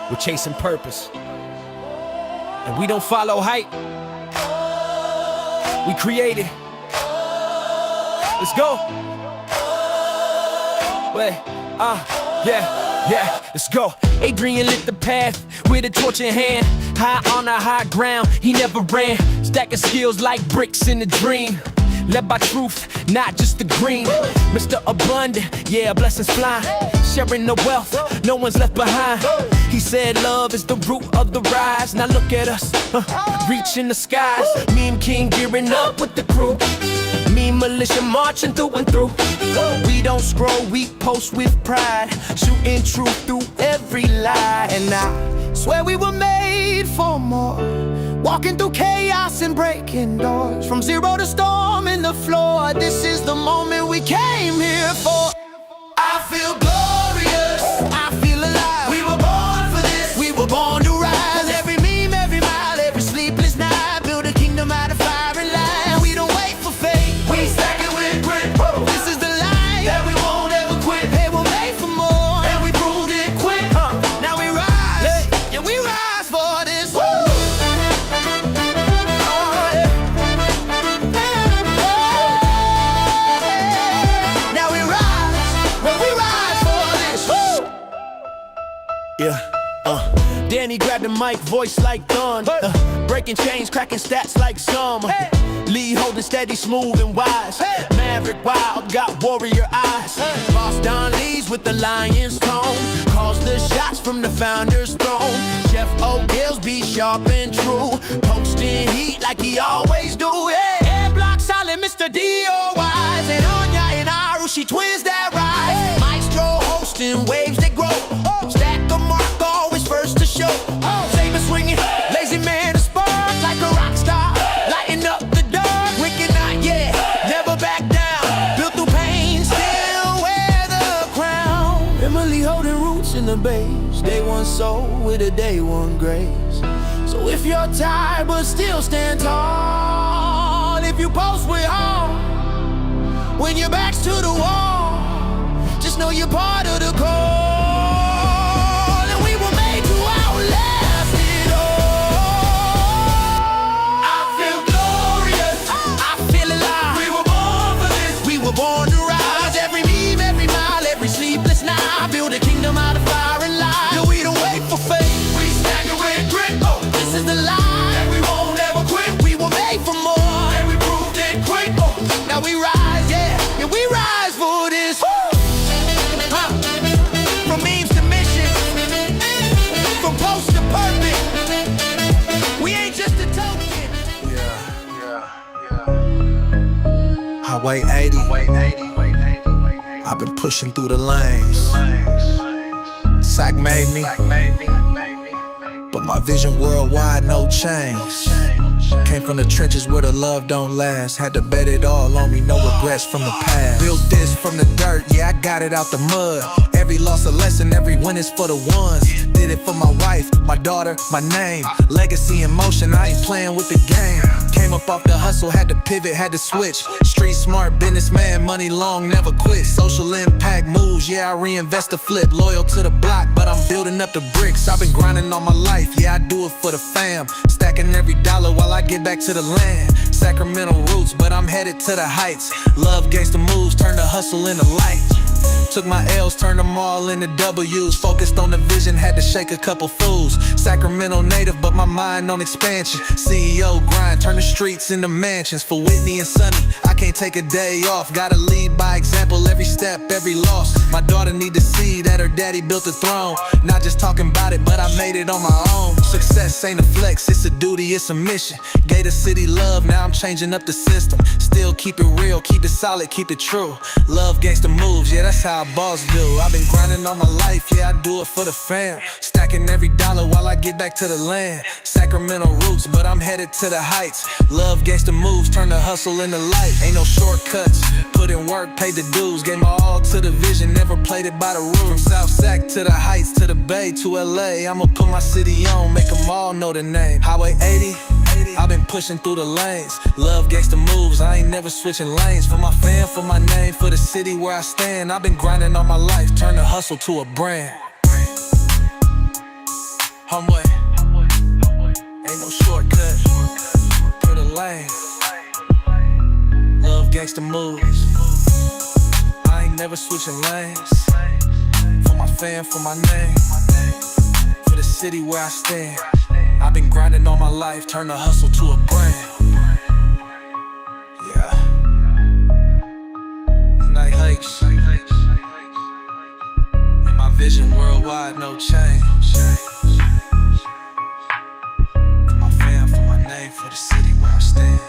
we're chasing purpose. And we don't follow hype, we create it. Let's go. Wait, yeah, let's go. Adrian lit the path with a torch in hand. High on a high ground, he never ran. Stacking skills like bricks in a dream. Led by truth, not just the green. Mr. Abundant, yeah, blessings fly. Sharing the wealth, no one's left behind. He said love is the root of the rise. Now look at us, reaching the skies. Meme King gearing up with the crew. Meme militia marching through and through. We don't scroll, we post with pride. Shooting truth through every lie. And I swear we were made for more. Walking through chaos and breaking doors. From zero to storm in the floor. This is the moment we came here for. I feel glorious, I feel alive. We were born for this, we were born to rise. Every meme, every mile, every sleepless night. Build a kingdom out of fire and light. We don't wait for fate, we stack it with grit. This is the life that we won't ever quit. Hey, we're made for more, and we proved it quick. Now we rise, yeah, we rise for this. Danny grabbed the mic, voice like thunder. Breaking chains, cracking stats like summer. Lee holding steady, smooth and wise. Maverick wild, got warrior eyes. Boss Don Lee's with the lion's tone. Calls the shots from the founder's throne. Chef O'Gills be sharp and true. Posting heat like he always do. Air block solid, Mr. D.O.Wise. And Anya and Arushi twins that rise. Maestro hosting waves that grow. Stack the mark, always first to show. Saber swinging, lazy man a spark. Like a rock star, lighting up the dark. Wicked not, yeah, never back down. Built through pain, still wear the crown. Emily holding roots in the base. Day one soul with a day one grace. So if you're tired but still stand tall. If you post with heart when your back's to the wall, just know you're part of the call. Born to rise, every meme, every mile, every sleepless night. Build a kingdom out of fire and light. Yeah, we don't wait for fate, we stack it with grit. This is the life that we won't ever quit. We were made for more, and we proved it quick. Now we rise, yeah, we rise for this. From memes to mission, from post to purpose. We ain't just a token. Highway 80. I've been pushing through the lanes. Sack made me, but my vision worldwide, no change. Came from the trenches where the love don't last. Had to bet it all on me, no regrets from the past. Built this from the dirt, yeah, I got it out the mud. Every loss a lesson, every win is for the ones. Did it for my wife, my daughter, my name. Legacy in motion, I ain't playing with the game. Came up off the hustle, had to pivot, had to switch. Street smart, businessman, money long, never quit. Social impact moves, yeah, I reinvest to flip. Loyal to the block, but I'm building up the bricks. I've been grinding all my life, yeah, I do it for the fam. Stacking every dollar while I get back to the land. Sacramento roots, but I'm headed to the heights. Love gangsta moves, turn the hustle into light. Took my L's, turned them all into W's. Focused on the vision, had to shake a couple fools. Sacramento native, but my mind on expansion. CEO grind, turn the streets into mansions. For Whitney and Sonny, I can't take a day off. Gotta lead by example, every step, every loss. My daughter need to see that her daddy built a throne. Not just talking about it, but I made it on my own. Success ain't a flex, it's a duty, it's a mission. Gator City love, now I'm changing up the system. Still keep it real, keep it solid, keep it true. Love gangsta moves, yeah, that's how a boss do. I've been grinding all my life, yeah, I do it for the fam. Stacking every dollar while I get back to the land. Sacramento roots, but I'm headed to the heights. Love gangsta moves, turn the hustle into life. Ain't no shortcuts, put in work, paid the dues. Gave my all to the vision, never played it by the rules. From South Sac to the Heights, to the Bay, to LA. I'ma put my city on, make them all know the name. Highway 80, I've been pushing through the lanes. Love gangsta moves, I ain't never switching lanes. For my fam, for my name, for the city where I stand. I've been grinding all my life, turn the hustle to a brand. Homeboy, ain't no shortcut. Put a lane. Love gangsta moves. I ain't never switching lanes. For my fam, for my name, for the city where I stand. I've been grinding all my life, turn the hustle to a brand. Yeah. Night hikes. And my vision worldwide, no change. For my fam, for my name, for the city where I stand.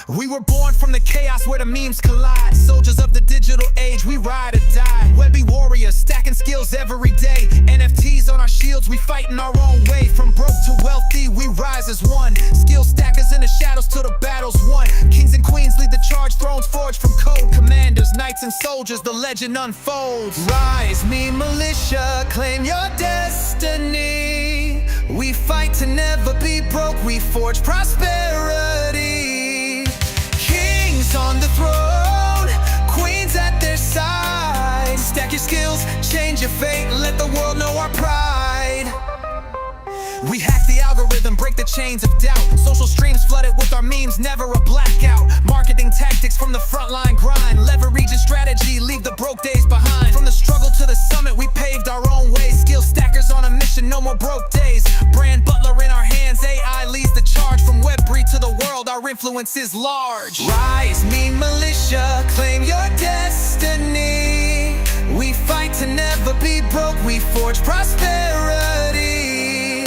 We were born from the chaos where the memes collide. Soldiers of the digital age, we ride or die. Webby warriors, stacking skills every day. NFTs on our shields, we fight in our own way. From broke to wealthy, we rise as one. Skill stackers in the shadows till the battle's won. Kings and queens lead the charge, thrones forged from code. Commanders, knights and soldiers, the legend unfolds. Rise, mean militia, claim your destiny. We fight to never be broke, we forge prosperity. On the throne, queens at their side. Stack your skills, change your fate, let the world know our pride. We hack the algorithm, break the chains of doubt. Social streams flooded with our memes, never a blackout. Marketing tactics from the frontline grind. Leverage and strategy, leave the broke days behind. From the struggle to the summit, we paved our own way. Skill stackers on a mission, no more broke days. Brand butler in our hands, AI leads the charge. From Web3 to the world, our influence is large. Rise, mean militia, claim your destiny. We fight to never be broke, we forge prosperity.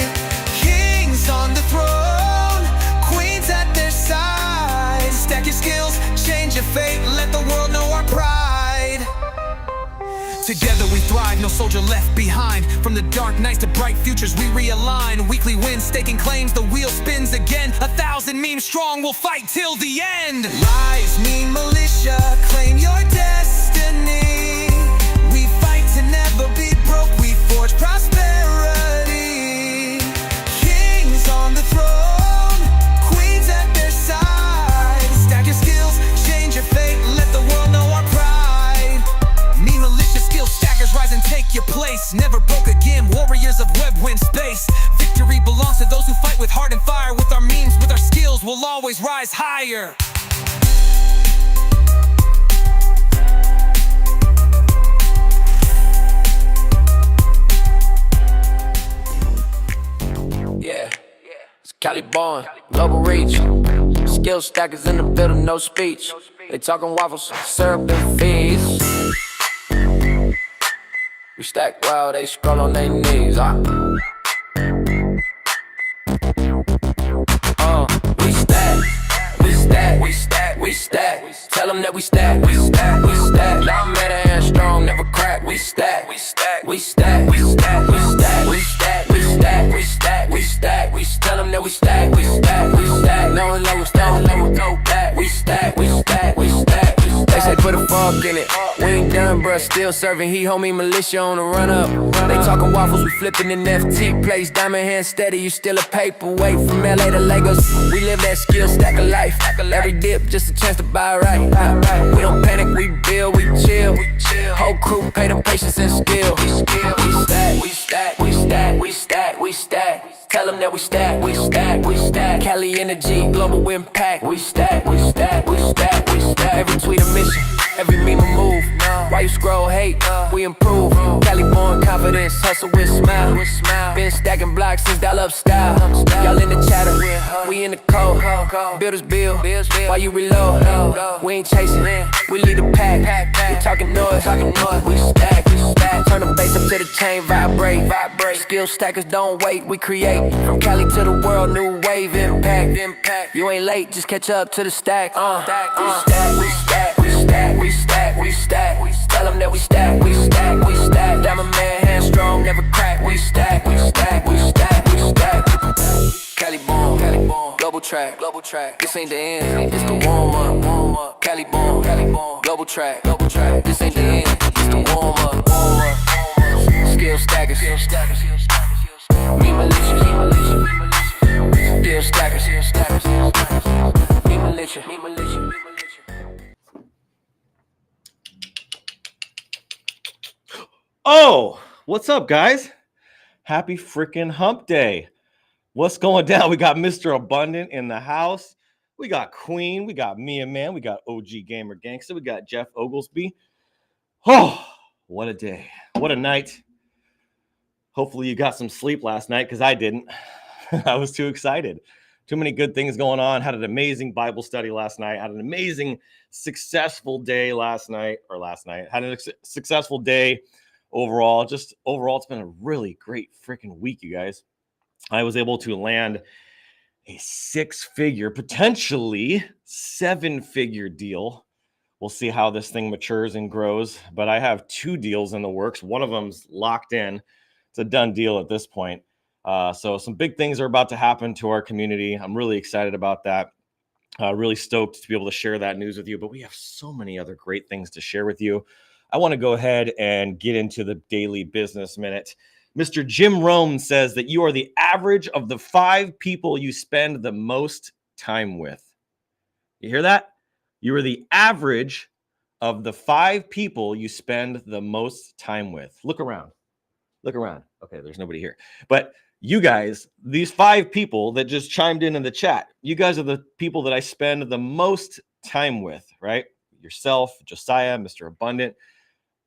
Kings on the throne, queens at their side. Stack your skills, change your fate, let the world know our pride. Together we thrive, no soldier left behind. From the dark nights to bright futures we realign. Weekly wins, staking claims, the wheel spins again. 1,000 memes strong, we'll fight till the end. Rise, mean militia, claim your destiny. We fight to never be broke, we forge prosperity. Kings on the throne, queens at their side. Stack your skills, change your fate, let the world know our pride. Mean militia, skill stackers, rise and take your place. Never broke again, warriors of web win space. Victory belongs to those who fight with heart and fire. With our memes, with our skills, we'll always rise higher. Yeah, it's Cali born, global reach. Skill stackers in the building, no speech. They talking waffles, syrup and fees. We stack while they scroll on their knees. We stack, we stack, we stack, we stack. Tell them that we stack, we stack, we stack. Y'all made a hand strong, never crack. We stack, we stack, we stack, we stack, we stack, we stack, we stack, we stack, we stack. We tell them that we stack, we stack, we stack. No one let us down, let us go back. We stack, we stack, we stack, we stack. They say put a fuck in it. We ain't done, bruh, still serving. He homie militia on the run up. They talking waffles, we flipping in FT plays. Diamond hand steady, you still a paperweight. From LA to Lagos, we live that skill stack of life. Every dip, just a chance to buy right. We don't panic, we build, we chill. Whole crew, pay them patience and skill. We stack, we stack, we stack, we stack, we stack. Tell them that we stack, we stack, we stack. Cali energy, global impact. We stack, we stack, we stack, we stack. Every tweet a mission, every meme a move. Why you scroll hate? We improve. Cali born confidence, hustle with smile. Been stacking blocks since dial-up style. Y'all in the chatter, we in the code. Builders build, while you reload. We ain't chasing, we lead the pack. We talking noise, we stack, we stack. Turn the bass up to the chain, vibrate. Skill stackers don't wait, we create. From Cali to the world, new wave impact. You ain't late, just catch up to the stack. We stack, we stack, we stack, we stack, we stack. Tell them that we stack, we stack, we stack. Diamond man, hand strong, never crack. We stack, we stack, we stack, we stack. Cali born, global track. This ain't the end, it's the warm up. Cali born, global track. This ain't the end, it's the warm up. Skill stackers, me militia, skill stackers, me militia. Oh, what's up, guys? Happy freaking hump day. What's going down? We got Mr. Abundant in the house. We got Queen. We got Mia Man. We got OG Gamer Gangster. We got Jeff Oglesby. Oh, what a day. What a night. Hopefully you got some sleep last night because I didn't. I was too excited. Too many good things going on. Had an amazing Bible study last night. Had an amazing, successful day last night. Had a successful day overall. Just overall, it's been a really great freaking week, you guys. I was able to land a six-figure, potentially seven-figure deal. We'll see how this thing matures and grows. But I have two deals in the works. One of them's locked in. It's a done deal at this point. So some big things are about to happen to our community. I'm really excited about that. Really stoked to be able to share that news with you. But we have so many other great things to share with you. I want to go ahead and get into the daily business minute. Mr. Jim Rome says that you are the average of the 5 people you spend the most time with. You hear that? You are the average of the 5 people you spend the most time with. Look around. Look around. Okay, there's nobody here. But you guys, these 5 people that just chimed in the chat, you guys are the people that I spend the most time with, right? Yourself, Josiah, Mr. Abundant.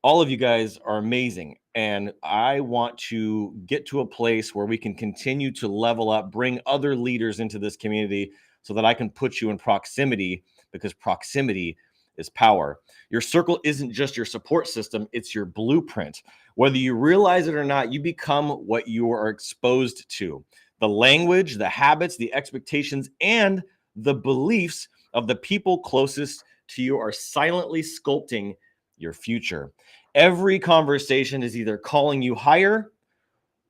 All of you guys are amazing. And I want to get to a place where we can continue to level up, bring other leaders into this community so that I can put you in proximity, because proximity is power. Your circle isn't just your support system, it's your blueprint. Whether you realize it or not, you become what you are exposed to. The language, the habits, the expectations, and the beliefs of the people closest to you are silently sculpting your future. Every conversation is either calling you higher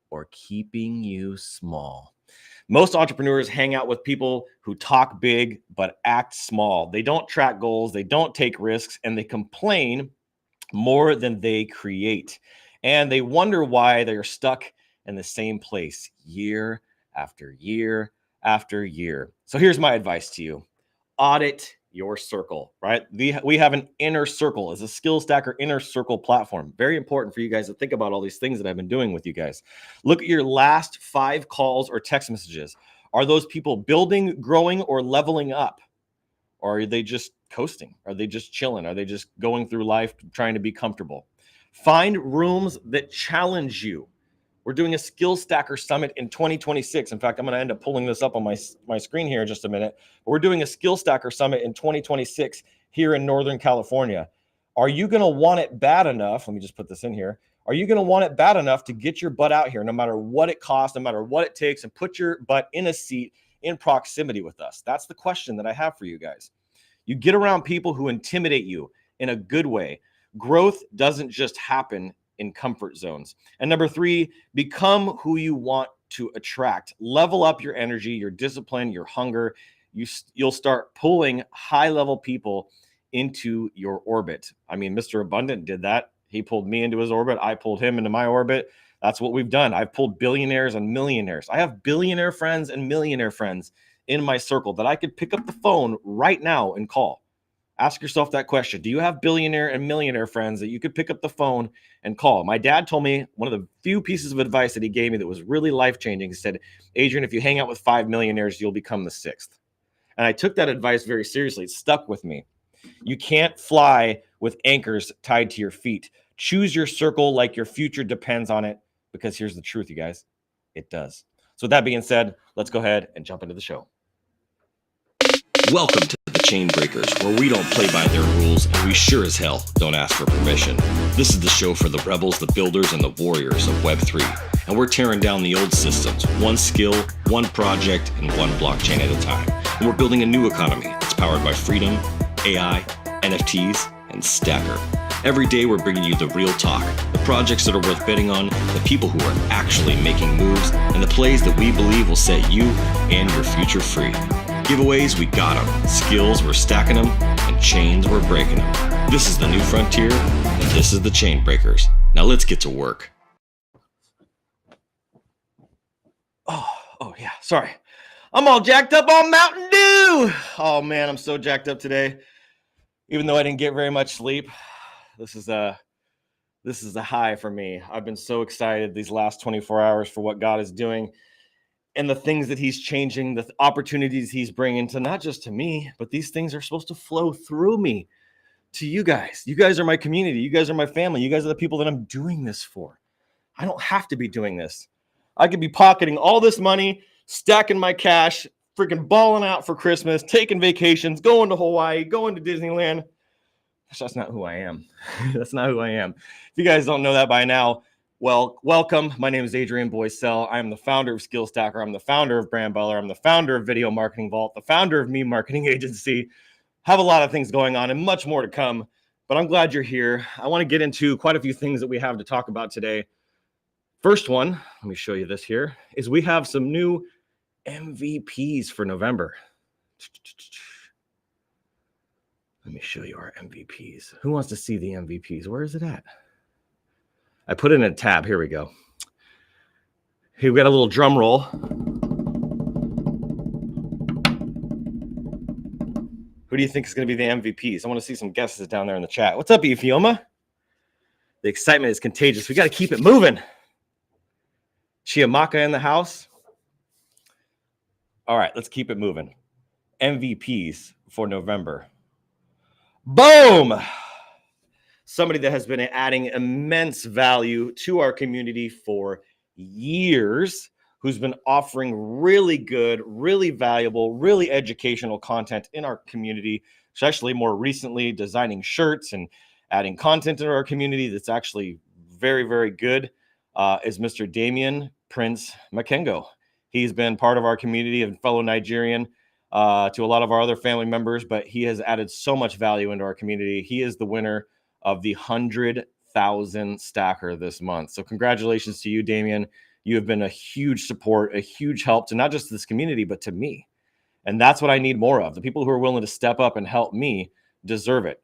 or keeping you small. Most entrepreneurs hang out with people who talk big but act small. They don't track goals, they don't take risks, and they complain more than they create. And they wonder why they're stuck in the same place year after year after year. So here's my advice to you. Audit your circle, right? We have an inner circle as a skill stacker inner circle platform. Very important for you guys to think about all these things that I've been doing with you guys. Look at your last 5 calls or text messages. Are those people building, growing, or leveling up? Or are they just coasting? Are they just chilling? Are they just going through life trying to be comfortable? Find rooms that challenge you. We're doing a Skill Stacker Summit in 2026. In fact, I'm going to end up pulling this up on my screen here in just a minute. But we're doing a Skill Stacker Summit in 2026 here in Northern California. Are you going to want it bad enough? Let me just put this in here. Are you going to want it bad enough to get your butt out here, no matter what it costs, no matter what it takes, and put your butt in a seat in proximity with us? That's the question that I have for you guys. You get around people who intimidate you in a good way. Growth doesn't just happen in comfort zones. And number 3, become who you want to attract. Level up your energy, your discipline, your hunger. You'll start pulling high-level people into your orbit. I mean, Mr. Abundant did that. He pulled me into his orbit. I pulled him into my orbit. That's what we've done. I've pulled billionaires and millionaires. I have billionaire friends and millionaire friends in my circle that I could pick up the phone right now and call. Ask yourself that question. Do you have billionaire and millionaire friends that you could pick up the phone and call? My dad told me one of the few pieces of advice that he gave me that was really life-changing. He said, Adrian, if you hang out with 5 millionaires, you'll become the 6th. And I took that advice very seriously. It stuck with me. You can't fly with anchors tied to your feet. Choose your circle like your future depends on it, because here's the truth, you guys. It does. So with that being said, let's go ahead and jump into the show. Welcome to the Chain Breakers, where we don't play by their rules, and we sure as hell don't ask for permission. This is the show for the rebels, the builders, and the warriors of Web3. And we're tearing down the old systems, one skill, one project, and one blockchain at a time. And we're building a new economy that's powered by freedom, AI, NFTs, and Stacker. Every day we're bringing you the real talk, the projects that are worth betting on, the people who are actually making moves, and the plays that we believe will set you and your future free. Giveaways, we got them. Skills, we're stacking them. And chains, we're breaking them. This is the new frontier, and this is the Chain Breakers. Now let's get to work. Oh yeah, sorry. I'm all jacked up on Mountain Dew. Oh man, I'm so jacked up today. Even though I didn't get very much sleep. This This is a high for me. I've been so excited these last 24 hours for what God is doing and the things that he's changing, the opportunities he's bringing to not just to me, but these things are supposed to flow through me to you guys. You guys are my community. You guys are my family. You guys are the people that I'm doing this for. I don't have to be doing this. I could be pocketing all this money, stacking my cash, freaking balling out for Christmas, taking vacations, going to Hawaii, going to Disneyland. That's not who I am. That's not who I am. If you guys don't know that by now, well, welcome. My name is Adrian Boycell. I'm the founder of Skill Stacker. I'm the founder of Brand Butler. I'm the founder of Video Marketing Vault, the founder of Me Marketing Agency. Have a lot of things going on and much more to come, but I'm glad you're here. I want to get into quite a few things that we have to talk about today. First one, let me show you this here, is we have some new MVPs for November. Let me show you our MVPs. Who wants to see the MVPs? Where is it at? I put it in a tab. Here we go. Here we got a little drum roll. Who do you think is going to be the MVPs? I want to see some guesses down there in the chat. What's up, Efioma? The excitement is contagious. We got to keep it moving. Chiamaka in the house. All right, let's keep it moving. MVPs for November. Boom! Somebody that has been adding immense value to our community for years, who's been offering really good, really valuable, really educational content in our community, especially more recently designing shirts and adding content into our community that's actually very, very good, is Mr. Damien Prince Makengo. He's been part of our community and fellow Nigerian to a lot of our other family members, but he has added so much value into our community. He is the winner of the 100,000 stacker this month. So congratulations to you, Damien. You have been a huge support, a huge help to not just this community, but to me. And that's what I need more of. The people who are willing to step up and help me deserve it.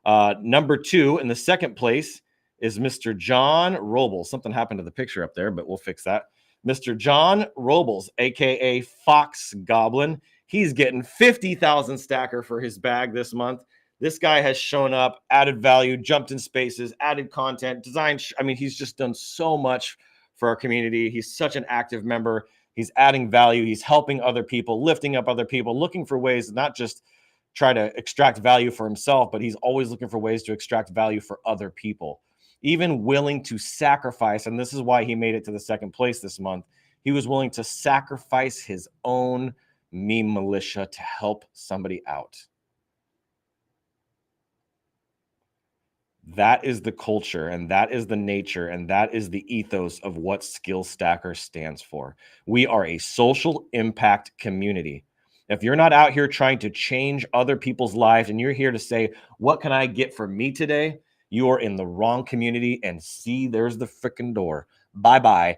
Number 2 in the second place is Mr. John Robles. Something happened to the picture up there, but we'll fix that. Mr. John Robles, aka Fox Goblin. He's getting 50,000 stacker for his bag this month. This guy has shown up, added value, jumped in spaces, added content, designed. I mean, he's just done so much for our community. He's such an active member. He's adding value. He's helping other people, lifting up other people, looking for ways to not just try to extract value for himself, but he's always looking for ways to extract value for other people, even willing to sacrifice. And this is why he made it to the second place this month. He was willing to sacrifice his own meme militia to help somebody out. That is the culture, and that is the nature, and that is the ethos of what Skill Stacker stands for. We are a social impact community. If you're not out here trying to change other people's lives and you're here to say, what can I get for me today? You are in the wrong community, and see, there's the freaking door. Bye-bye.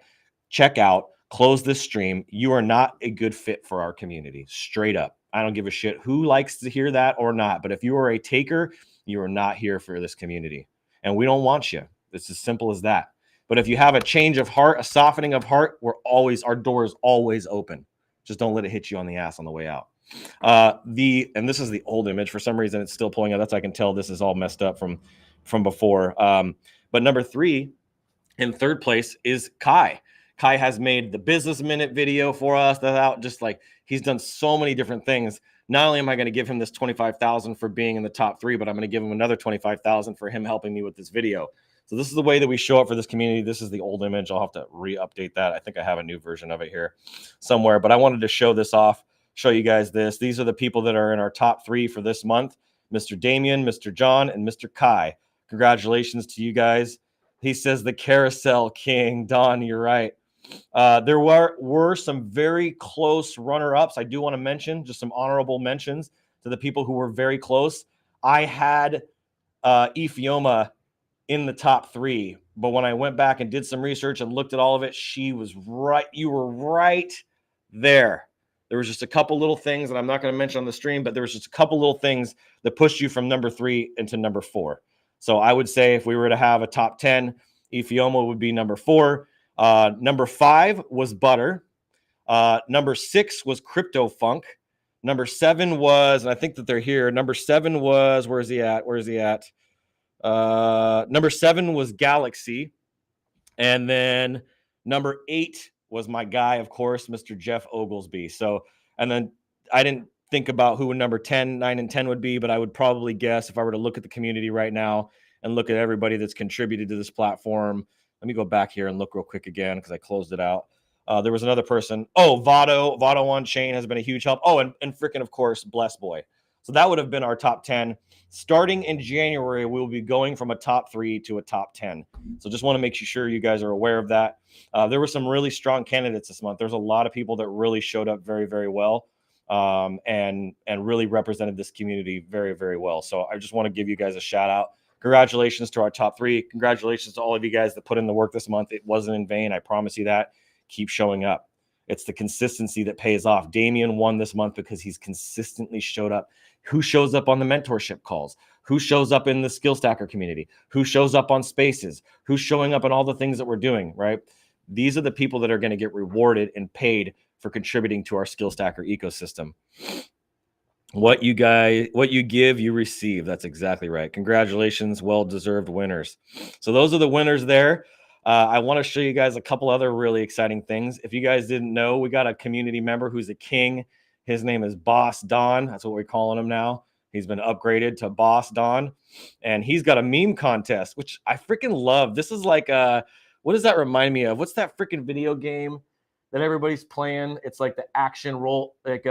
Check out. Close this stream. You are not a good fit for our community. Straight up. I don't give a shit who likes to hear that or not. But if you are a taker, you are not here for this community. And we don't want you. It's as simple as that. But if you have a change of heart, a softening of heart, our door is always open. Just don't let it hit you on the ass on the way out. And this is the old image. For some reason, it's still pulling out. That's how I can tell this is all messed up from before. But number 3 in third place is Kai. Kai has made the Business Minute video for us. He's done so many different things. Not only am I going to give him this 25,000 for being in the top 3, but I'm going to give him another 25,000 for him helping me with this video. So this is the way that we show up for this community. This is the old image. I'll have to re-update that. I think I have a new version of it here somewhere, but I wanted to show this off, show you guys this. These are the people that are in our top 3 for this month: Mr. Damien, Mr. John, and Mr. Kai. Congratulations to you guys. He says the Carousel King. Don, you're right. There were some very close runner-ups. I do want to mention just some honorable mentions to the people who were very close. I had Efioma in the top 3, but when I went back and did some research and looked at all of it, she was right. You were right there. There was just a couple little things that I'm not going to mention on the stream, but there was just a couple little things that pushed you from number 3 into number 4. So I would say if we were to have a top 10, Efioma would be number 4. Number 5 was Butter. Number 6 was Crypto Funk. Number 7 was, and I think that they're here. Number 7 was, where is he at? Number 7 was Galaxy. And then number 8 was my guy, of course, Mr. Jeff Oglesby. So, and then I didn't think about who number 10, 9, and 10 would be, but I would probably guess if I were to look at the community right now and look at everybody that's contributed to this platform. Let me go back here and look real quick again because I closed it out. There was another person. Oh, Vado on Chain has been a huge help. Oh, and freaking, of course, Bless Boy. So that would have been our top 10. Starting in January, we will be going from a top 3 to a top 10. So just want to make sure you guys are aware of that. There were some really strong candidates this month. There's a lot of people that really showed up very, very well, and really represented this community very, very well. So I just want to give you guys a shout out. Congratulations to our top 3. Congratulations to all of you guys that put in the work this month. It wasn't in vain. I promise you that. Keep showing up. It's the consistency that pays off. Damien won this month because he's consistently showed up. Who shows up on the mentorship calls? Who shows up in the Skill Stacker community? Who shows up on spaces? Who's showing up in all the things that we're doing, right? These are the people that are going to get rewarded and paid for contributing to our Skill Stacker ecosystem. What you give, you receive. That's exactly right. Congratulations, well-deserved winners. So those are the winners there. I want to show you guys a couple other really exciting things. If you guys didn't know, we got a community member who's a king. His name is Boss Don. That's what we're calling him now. He's been upgraded to Boss Don. And he's got a meme contest, which I freaking love. This is like, what does that remind me of? What's that freaking video game that everybody's playing? It's like the action role, like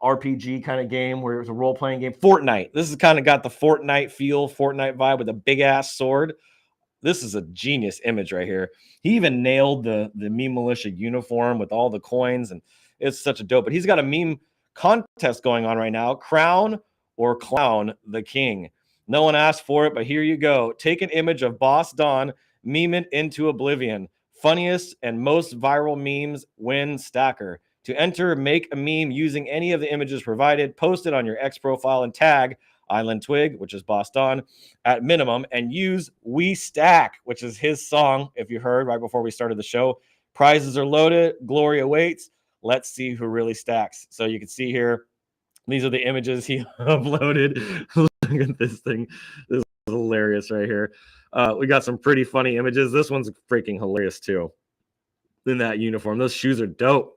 RPG kind of game where it's a role-playing game. Fortnite. This has kind of got the Fortnite feel, Fortnite vibe with a big-ass sword. This is a genius image right here. He even nailed the meme militia uniform with all the coins, and it's such a dope. But he's got a meme contest going on right now. Crown or clown the king. No one asked for it, but here you go. Take an image of Boss Don, meme it into oblivion. Funniest and most viral memes win stacker. To enter, make a meme using any of the images provided, post it on your X profile and tag Island Twig, which is Boss Don, at minimum, and use We Stack, which is his song, if you heard right before we started the show. Prizes are loaded. Glory awaits. Let's see who really stacks. So you can see here, these are the images he uploaded. Look at this thing. This is hilarious right here. We got some pretty funny images. This one's freaking hilarious too. In that uniform. Those shoes are dope.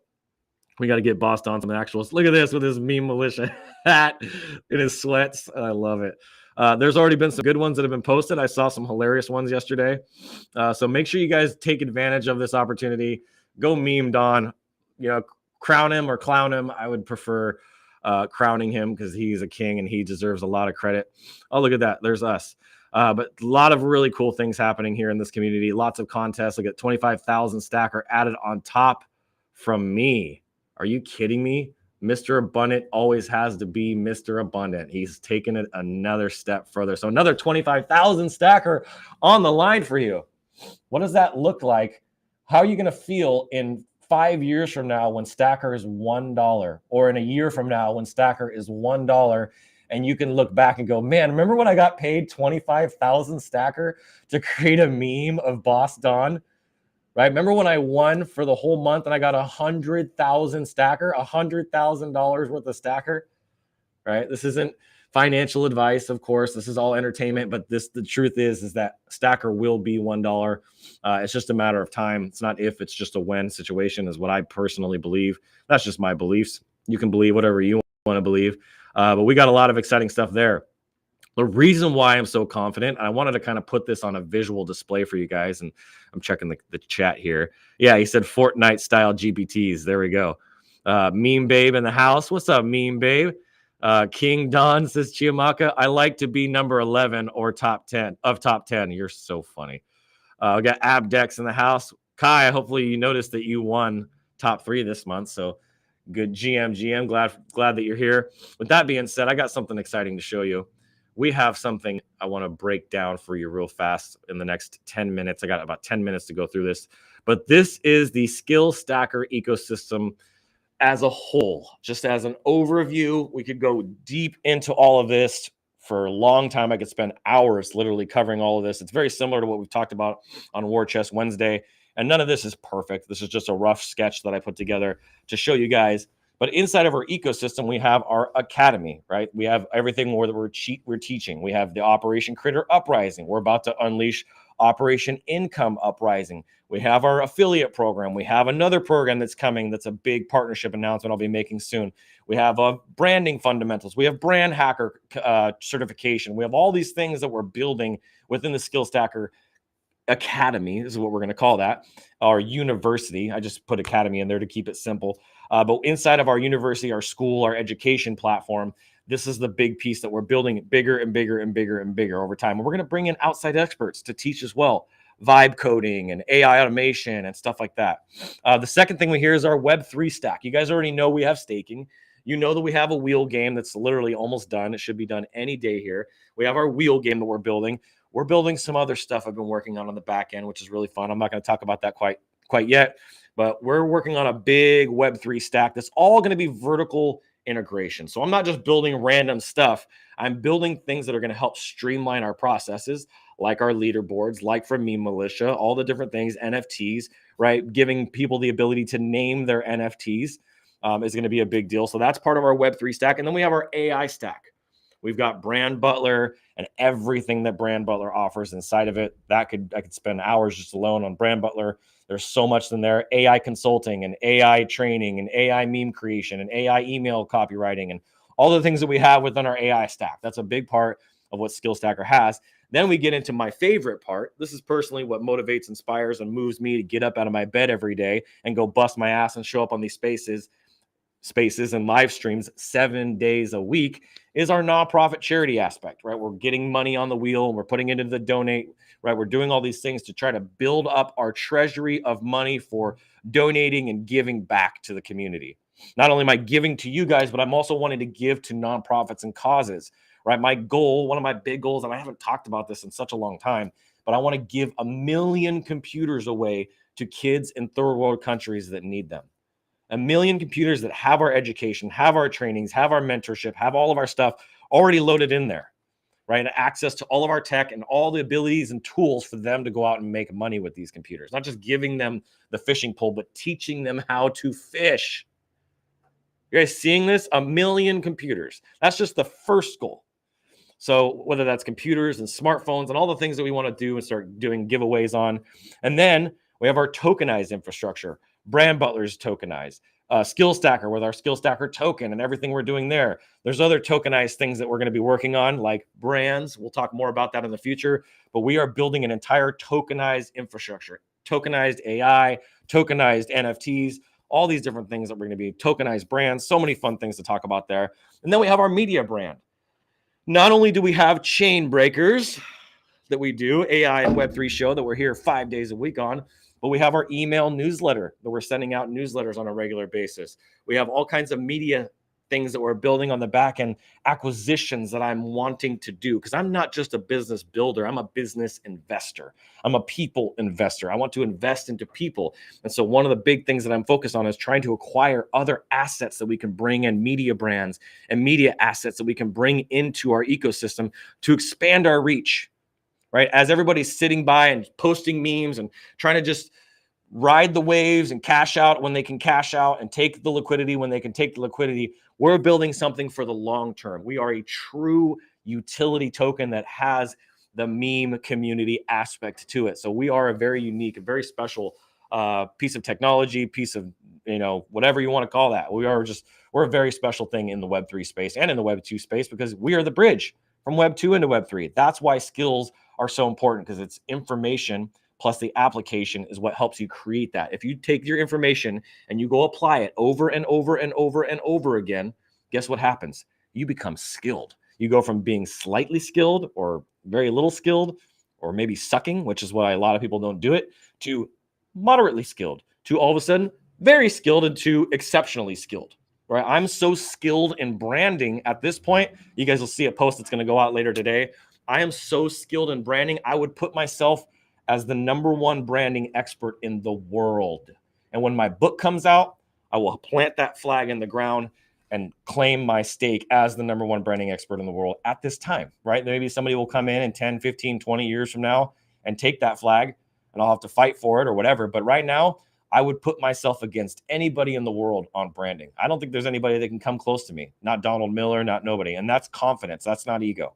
We got to get Boss Don some actuals. Look at this with his meme militia hat in his sweats. I love it. There's already been some good ones that have been posted. I saw some hilarious ones yesterday. So make sure you guys take advantage of this opportunity. Go meme Don. You know, crown him or clown him. I would prefer crowning him because he's a king and he deserves a lot of credit. Oh, look at that. There's us. But a lot of really cool things happening here in this community. Lots of contests. Look at 25,000 stacker added on top from me. Are you kidding me? Mr. Abundant always has to be Mr. Abundant. He's taken it another step further. So another 25,000 stacker on the line for you. What does that look like? How are you going to feel in 5 years from now when stacker is $1, or in a year from now when stacker is $1, and you can look back and go, man, remember when I got paid 25,000 stacker to create a meme of Boss Don? Right? Remember when I won for the whole month and I got 100,000 stacker, $100,000 worth of stacker, right? This isn't financial advice, of course. This is all entertainment, but the truth is that stacker will be $1. It's just a matter of time. It's not if, it's just a when situation is what I personally believe. That's just my beliefs. You can believe whatever you want to believe. But we got a lot of exciting stuff there. The reason why I'm so confident, I wanted to kind of put this on a visual display for you guys, and I'm checking the chat here. Yeah, he said Fortnite style GPTs. There we go. Meme Babe in the house. What's up, Meme Babe? King Don says, Chiamaka, I like to be number 11 or top 10 of top 10. You're so funny. We got Abdex in the house. Kai, hopefully you noticed that you won top 3 this month. So good GM. Glad that you're here. With that being said, I got something exciting to show you. We have something I want to break down for you real fast in the next 10 minutes. I got about 10 minutes to go through this. But this is the Skill Stacker ecosystem as a whole. Just as an overview, we could go deep into all of this for a long time. I could spend hours literally covering all of this. It's very similar to what we've talked about on War Chest Wednesday. And none of this is perfect. This is just a rough sketch that I put together to show you guys But inside of our ecosystem, we have our academy, right? We have everything where we're teaching. We have the Operation Critter Uprising. We're about to unleash Operation Income Uprising. We have our affiliate program. We have another program that's coming that's a big partnership announcement I'll be making soon. We have branding fundamentals. We have brand hacker certification. We have all these things that we're building within the Skill Stacker Academy, is what we're going to call that, our university. I just put academy in there to keep it simple. But inside of our university, our school, our education platform, this is the big piece that we're building it bigger and bigger and bigger and bigger over time. And we're going to bring in outside experts to teach as well, vibe coding and AI automation and stuff like that. The second thing we hear is our Web3 stack. You guys already know we have staking. You know that we have a wheel game that's literally almost done. It should be done any day here. We have our wheel game that we're building. We're building some other stuff I've been working on the back end, which is really fun. I'm not going to talk about that quite yet, but we're working on a big Web3 stack that's all going to be vertical integration. So I'm not just building random stuff. I'm building things that are going to help streamline our processes, like our leaderboards, like for Meme Militia, all the different things, NFTs, right? Giving people the ability to name their NFTs is going to be a big deal. So that's part of our Web3 stack. And then we have our AI stack. We've got Brand Butler and everything that Brand Butler offers inside of it. I could spend hours just alone on Brand Butler. There's so much in there. AI consulting and AI training and AI meme creation and AI email copywriting and all the things that we have within our AI stack. That's a big part of what Skill Stacker has. Then we get into my favorite part. This is personally what motivates, inspires, and moves me to get up out of my bed every day and go bust my ass and show up on these spaces and live streams 7 days a week, is our nonprofit charity aspect, right? We're getting money on the wheel and we're putting it into the donate, right? We're doing all these things to try to build up our treasury of money for donating and giving back to the community. Not only am I giving to you guys, but I'm also wanting to give to nonprofits and causes, right? My goal, one of my big goals, and I haven't talked about this in such a long time, but I want to give 1 million computers away to kids in third world countries that need them. 1 million computers that have our education, have our trainings, have our mentorship, have all of our stuff already loaded in there, right? And access to all of our tech and all the abilities and tools for them to go out and make money with these computers. Not just giving them the fishing pole, but teaching them how to fish. You guys seeing this? 1 million computers. That's just the first goal. So whether that's computers and smartphones and all the things that we want to do and start doing giveaways on. And then we have our tokenized infrastructure. Brand Butler's tokenized, Skill Stacker with our Skill Stacker token and everything we're doing there. There's other tokenized things that we're going to be working on, like brands. We'll talk more about that in the future, but we are building an entire tokenized infrastructure, tokenized AI, tokenized NFTs, all these different things that we're going to be tokenized brands. So many fun things to talk about there. And then we have our media brand. Not only do we have Chain Breakers that we do, AI and Web3 show that we're here 5 days a week on, but we have our email newsletter that we're sending out newsletters on a regular basis. We have all kinds of media things that we're building on the back end, acquisitions that I'm wanting to do, because I'm not just a business builder. I'm a business investor. I'm a people investor. I want to invest into people. And so one of the big things that I'm focused on is trying to acquire other assets that we can bring in, media brands and media assets that we can bring into our ecosystem to expand our reach. Right? As everybody's sitting by and posting memes and trying to just ride the waves and cash out when they can cash out and take the liquidity when they can take the liquidity, we're building something for the long term. We are a true utility token that has the meme community aspect to it. So we are a very unique, a very special piece of technology, piece of, whatever you want to call that. We're a very special thing in the Web3 space and in the Web2 space, because we are the bridge from Web2 into Web3. That's why skills are so important, because it's information plus the application is what helps you create that. If you take your information and you go apply it over and over and over and over again, guess what happens? You become skilled. You go from being slightly skilled or very little skilled, or maybe sucking, which is why a lot of people don't do it, to moderately skilled, to all of a sudden very skilled, and to exceptionally skilled. Right? I'm so skilled in branding at this point. You guys will see a post that's going to go out later today. I am so skilled in branding. I would put myself as the #1 branding expert in the world. And when my book comes out, I will plant that flag in the ground and claim my stake as the #1 branding expert in the world at this time, right? Maybe somebody will come in 10, 15, 20 years from now and take that flag, and I'll have to fight for it or whatever. But right now, I would put myself against anybody in the world on branding. I don't think there's anybody that can come close to me. Not Donald Miller, not nobody. And that's confidence. That's not ego.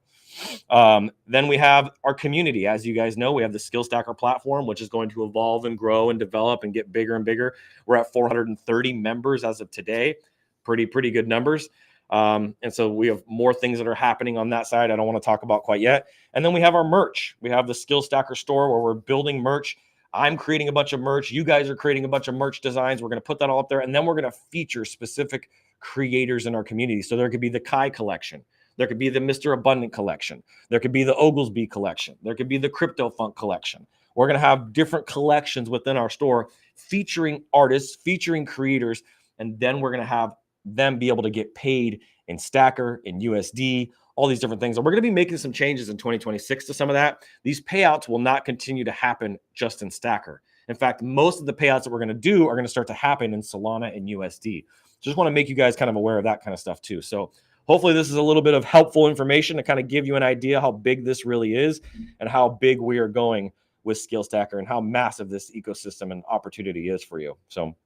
Then we have our community. As you guys know, we have the Skill Stacker platform, which is going to evolve and grow and develop and get bigger and bigger. We're at 430 members as of today. Pretty good numbers. And so we have more things that are happening on that side I don't want to talk about quite yet. And then we have our merch. We have the Skill Stacker store where we're building merch. I'm creating a bunch of merch. You guys are creating a bunch of merch designs. We're going to put that all up there. And then we're going to feature specific creators in our community. So there could be the Kai collection. There could be the Mr. Abundant collection. There could be the Oglesby collection. There could be the Crypto Funk collection. We're going to have different collections within our store featuring artists, featuring creators. And then we're going to have them be able to get paid in Stacker, in USD, all these different things. And we're going to be making some changes in 2026 to some of that. These payouts will not continue to happen just in Stacker. In fact, most of the payouts that we're going to do are going to start to happen in Solana and USD. Just want to make you guys kind of aware of that kind of stuff too. So hopefully this is a little bit of helpful information to kind of give you an idea how big this really is and how big we are going with Skill Stacker and how massive this ecosystem and opportunity is for you. So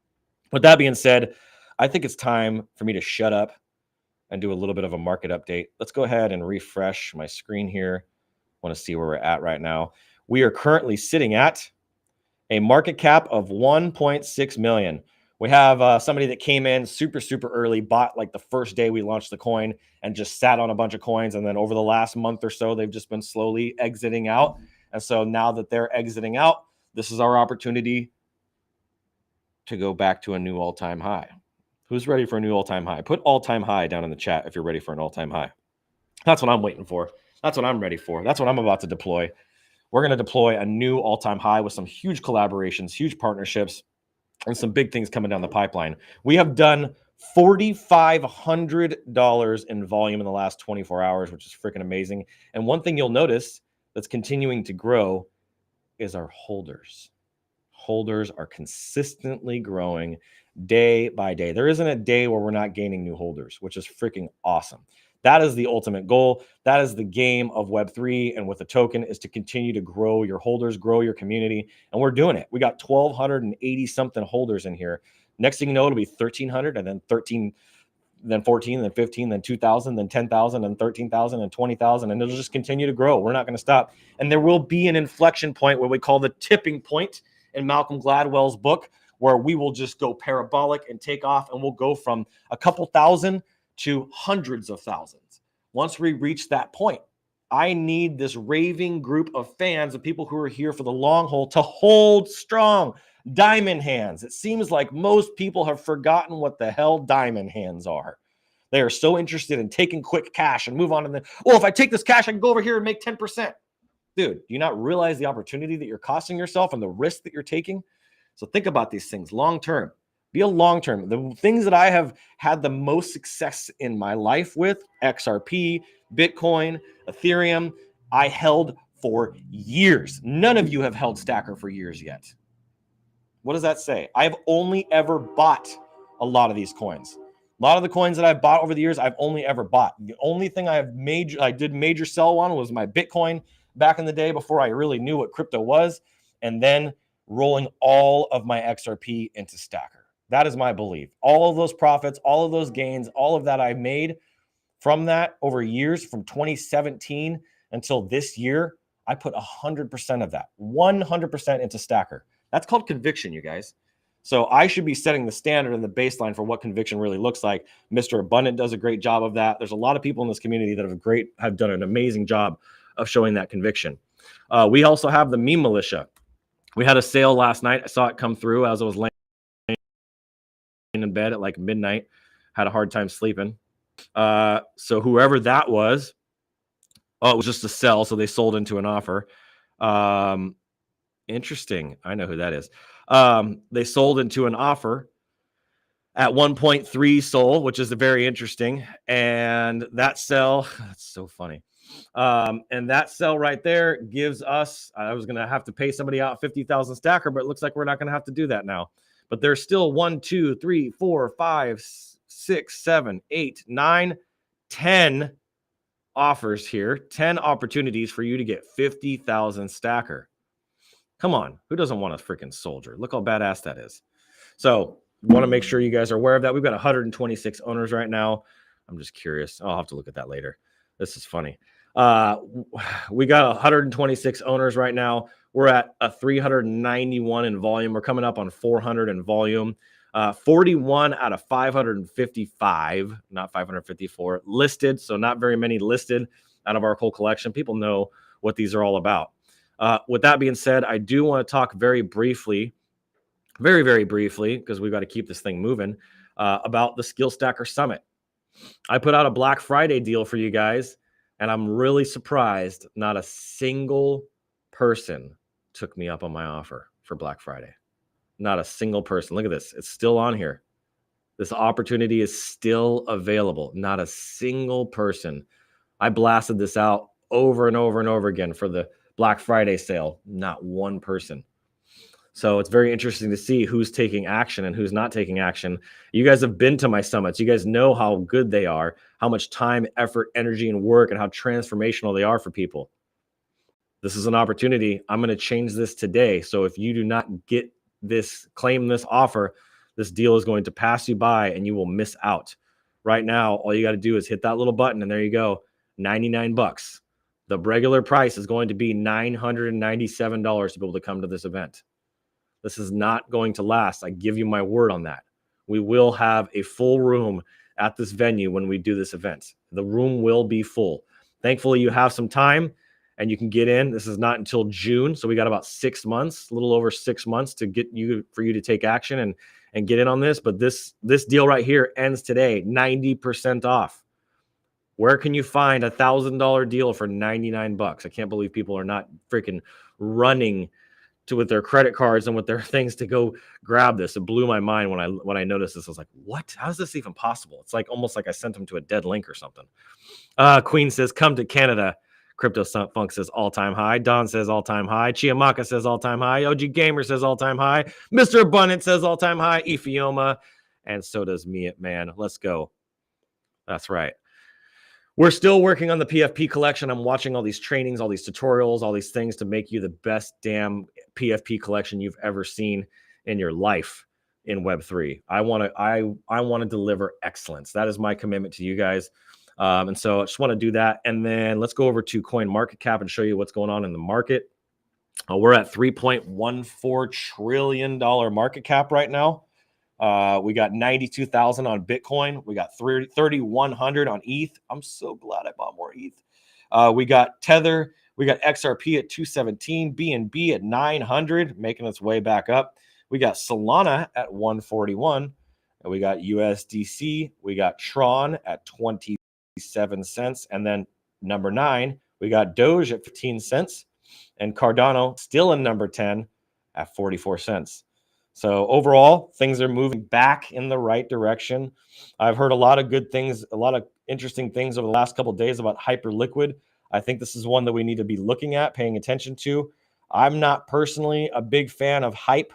with that being said, I think it's time for me to shut up and do a little bit of a market update. Let's go ahead and refresh my screen here. I want to see where we're at right now. We are currently sitting at a market cap of 1.6 million. We have somebody that came in super early, bought like the first day we launched the coin and just sat on a bunch of coins. And then over the last month or so, they've just been slowly exiting out. And so now that they're exiting out, this is our opportunity to go back to a new all-time high. Who's ready for a new all-time high? Put all-time high down in the chat if you're ready for an all-time high. That's what I'm waiting for. That's what I'm ready for. That's what I'm about to deploy. We're going to deploy a new all-time high with some huge collaborations, huge partnerships, and some big things coming down the pipeline. We have done $4,500 in volume in the last 24 hours, which is freaking amazing. And one thing you'll notice that's continuing to grow is our holders. Holders are consistently growing day by day. There isn't a day where we're not gaining new holders, which is freaking awesome. That is the ultimate goal. That is the game of Web3 and with a token is to continue to grow your holders, grow your community. And we're doing it. We got 1,280 something holders in here. Next thing you know, it'll be 1,300 and then 13, then 14, then 15, then 2,000, then 10,000, and 13,000 and 20,000. And it'll just continue to grow. We're not going to stop. And there will be an inflection point where we call the tipping point in Malcolm Gladwell's book, where we will just go parabolic and take off, and we'll go from a couple thousand to hundreds of thousands. Once we reach that point, I need this raving group of fans and people who are here for the long haul to hold strong. Diamond hands. It seems like most people have forgotten what the hell diamond hands are. They are so interested in taking quick cash and move on. And then, oh, if I take this cash, I can go over here and make 10%. Dude, do you not realize the opportunity that you're costing yourself and the risk that you're taking? So think about these things long term. Be a long term. The things that I have had the most success in my life with, XRP, Bitcoin, Ethereum, I held for years. None of you have held Stacker for years yet. What does that say? I've only ever bought a lot of these coins. A lot of the coins that I've bought over the years, I've only ever bought. The only thing I did major sell on was my Bitcoin back in the day before I really knew what crypto was. And then rolling all of my XRP into Stacker. That is my belief. All of those profits, all of those gains, all of that I made from that over years, from 2017 until this year, I put 100% of that, 100% into Stacker. That's called conviction, you guys. So I should be setting the standard and the baseline for what conviction really looks like. Mr. Abundant does a great job of that. There's a lot of people in this community that have done an amazing job of showing that conviction. We also have the meme militia. We had a sale last night. I saw it come through as I was laying in bed at like midnight. Had a hard time sleeping. So whoever that was, it was just a sell. So they sold into an offer. Interesting. I know who that is. They sold into an offer at 1.3 SOL, which is very interesting. And that sell, that's so funny. And that sell right there gives us, I was going to have to pay somebody out 50,000 Stacker, but it looks like we're not going to have to do that now. But there's still 1, 2, 3, 4, 5, 6, 7, 8, 9, 10 offers here, 10 opportunities for you to get 50,000 Stacker. Come on, who doesn't want a freaking soldier? Look how badass that is. So want to make sure you guys are aware of that. We've got 126 owners right now. I'm just curious. I'll have to look at that later. This is funny. We got 126 owners right now. We're at a 391 in volume. We're coming up on 400 in volume. 41 out of 555, not 554, listed. So not very many listed out of our whole collection. People know what these are all about. With that being said, I do want to talk very briefly, very briefly, because we've got to keep this thing moving, about the Skill Stacker Summit. I put out a Black Friday deal for you guys, and I'm really surprised not a single person took me up on my offer for Black Friday. Not a single person. Look at this. It's still on here. This opportunity is still available. Not a single person. I blasted this out over and over and over again for the Black Friday sale. Not one person. So it's very interesting to see who's taking action and who's not taking action. You guys have been to my summits. You guys know how good they are, how much time, effort, energy, and work, and how transformational they are for people. This is an opportunity. I'm going to change this today. So if you do not get this, claim this offer, this deal is going to pass you by and you will miss out. Right now, all you got to do is hit that little button and there you go. 99 bucks. The regular price is going to be $997 to be able to come to this event. This is not going to last. I give you my word on that. We will have a full room at this venue when we do this event. The room will be full. Thankfully, you have some time and you can get in. This is not until June, so we got about 6 months, a little over 6 months to get you, for you to take action and get in on this. But this deal right here ends today, 90% off. Where can you find a $1,000 deal for 99 bucks? I can't believe people are not freaking running to with their credit cards and with their things to go grab this. It blew my mind when I noticed this. I was like, what? How is this even possible? It's like almost like I sent them to a dead link or something. Queen says, come to Canada. Crypto Funk says all-time high. Don says all-time high. Chiamaka says all-time high. OG Gamer says all-time high. Mr. Abundant says all-time high. Ephioma. And so does Me Man. Let's go. That's right. We're still working on the PFP collection. I'm watching all these trainings, all these tutorials, all these things to make you the best damn PFP collection you've ever seen in your life in Web3. I want to deliver excellence. That is my commitment to you guys. And so I just want to do that. And then let's go over to Coin Market Cap and show you what's going on in the market. We're at $3.14 trillion market cap right now. We got 92,000 on Bitcoin. We got 3,100 on ETH. I'm so glad I bought more ETH. We got Tether. We got XRP at 217, BNB at 900, making its way back up. We got Solana at 141. And we got USDC. We got Tron at 27 cents. And then number 9, we got Doge at 15 cents. And Cardano still in number 10 at 44 cents. So overall, things are moving back in the right direction. I've heard a lot of good things, a lot of interesting things over the last couple of days about Hyperliquid. I think this is one that we need to be looking at, paying attention to. I'm not personally a big fan of hype,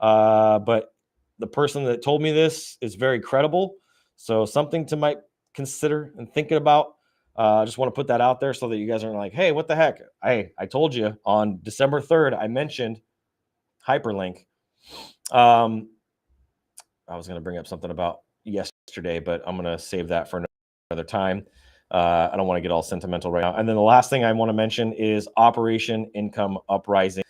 but the person that told me this is very credible. So something to might consider and thinking about. I just want to put that out there so that you guys aren't like, hey, what the heck? I told you on December 3rd, I mentioned Hyperlink. I was going to bring up something about yesterday, but I'm going to save that for another time. I don't want to get all sentimental right now. And then the last thing I want to mention is Operation Income Uprising.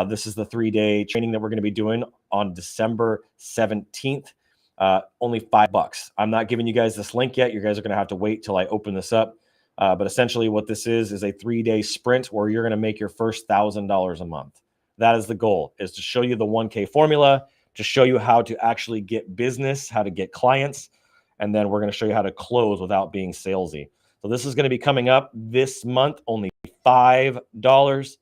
This is the 3-day training that we're going to be doing on December 17th. Only $5. I'm not giving you guys this link yet. You guys are going to have to wait till I open this up. But essentially what this is a 3-day sprint where you're going to make your first $1,000 a month. That is the goal, is to show you the 1K formula, to show you how to actually get business, how to get clients, and then we're going to show you how to close without being salesy. So this is going to be coming up this month, only $5.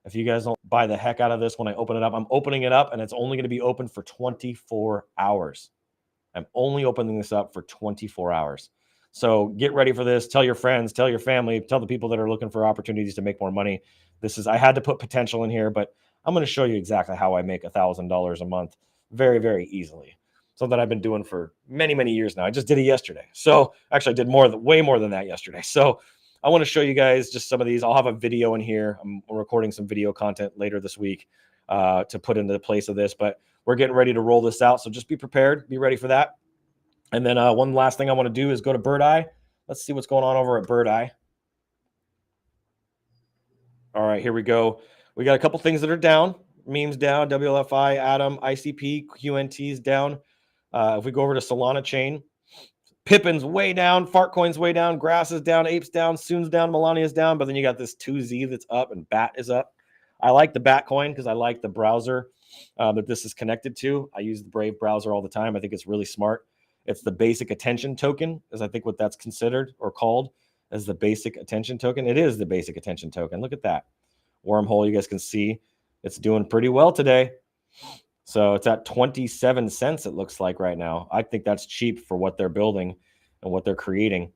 If you guys don't buy the heck out of this when I open it up, I'm opening it up and it's only going to be open for 24 hours. I'm only opening this up for 24 hours. So get ready for this. Tell your friends, tell your family, tell the people that are looking for opportunities to make more money. I had to put potential in here, but I'm going to show you exactly how I make $1,000 a month very, very easily. Something I've been doing for many, many years now. I just did it yesterday. So actually I did way more than that yesterday. So I want to show you guys just some of these. I'll have a video in here. I'm recording some video content later this week to put into the place of this. But we're getting ready to roll this out. So just be prepared, be ready for that. And then one last thing I want to do is go to Bird Eye. Let's see what's going on over at Bird Eye. All right, here we go. We got a couple things that are down. Memes down, WLFI, Atom, ICP, QNT's down. If we go over to Solana chain, Pippin's way down, Fartcoin's way down, Grass is down, Ape's down, Soon's down, Melania's down, but then you got this 2Z that's up and Bat is up. I like the Bat coin because I like the browser that this is connected to. I use the Brave browser all the time. I think it's really smart. It's the basic attention token, is I think what that's considered or called as the basic attention token. It is the basic attention token. Look at that. Wormhole, you guys can see it's doing pretty well today. So it's at 27 cents, it looks like right now. I think that's cheap for what they're building and what they're creating.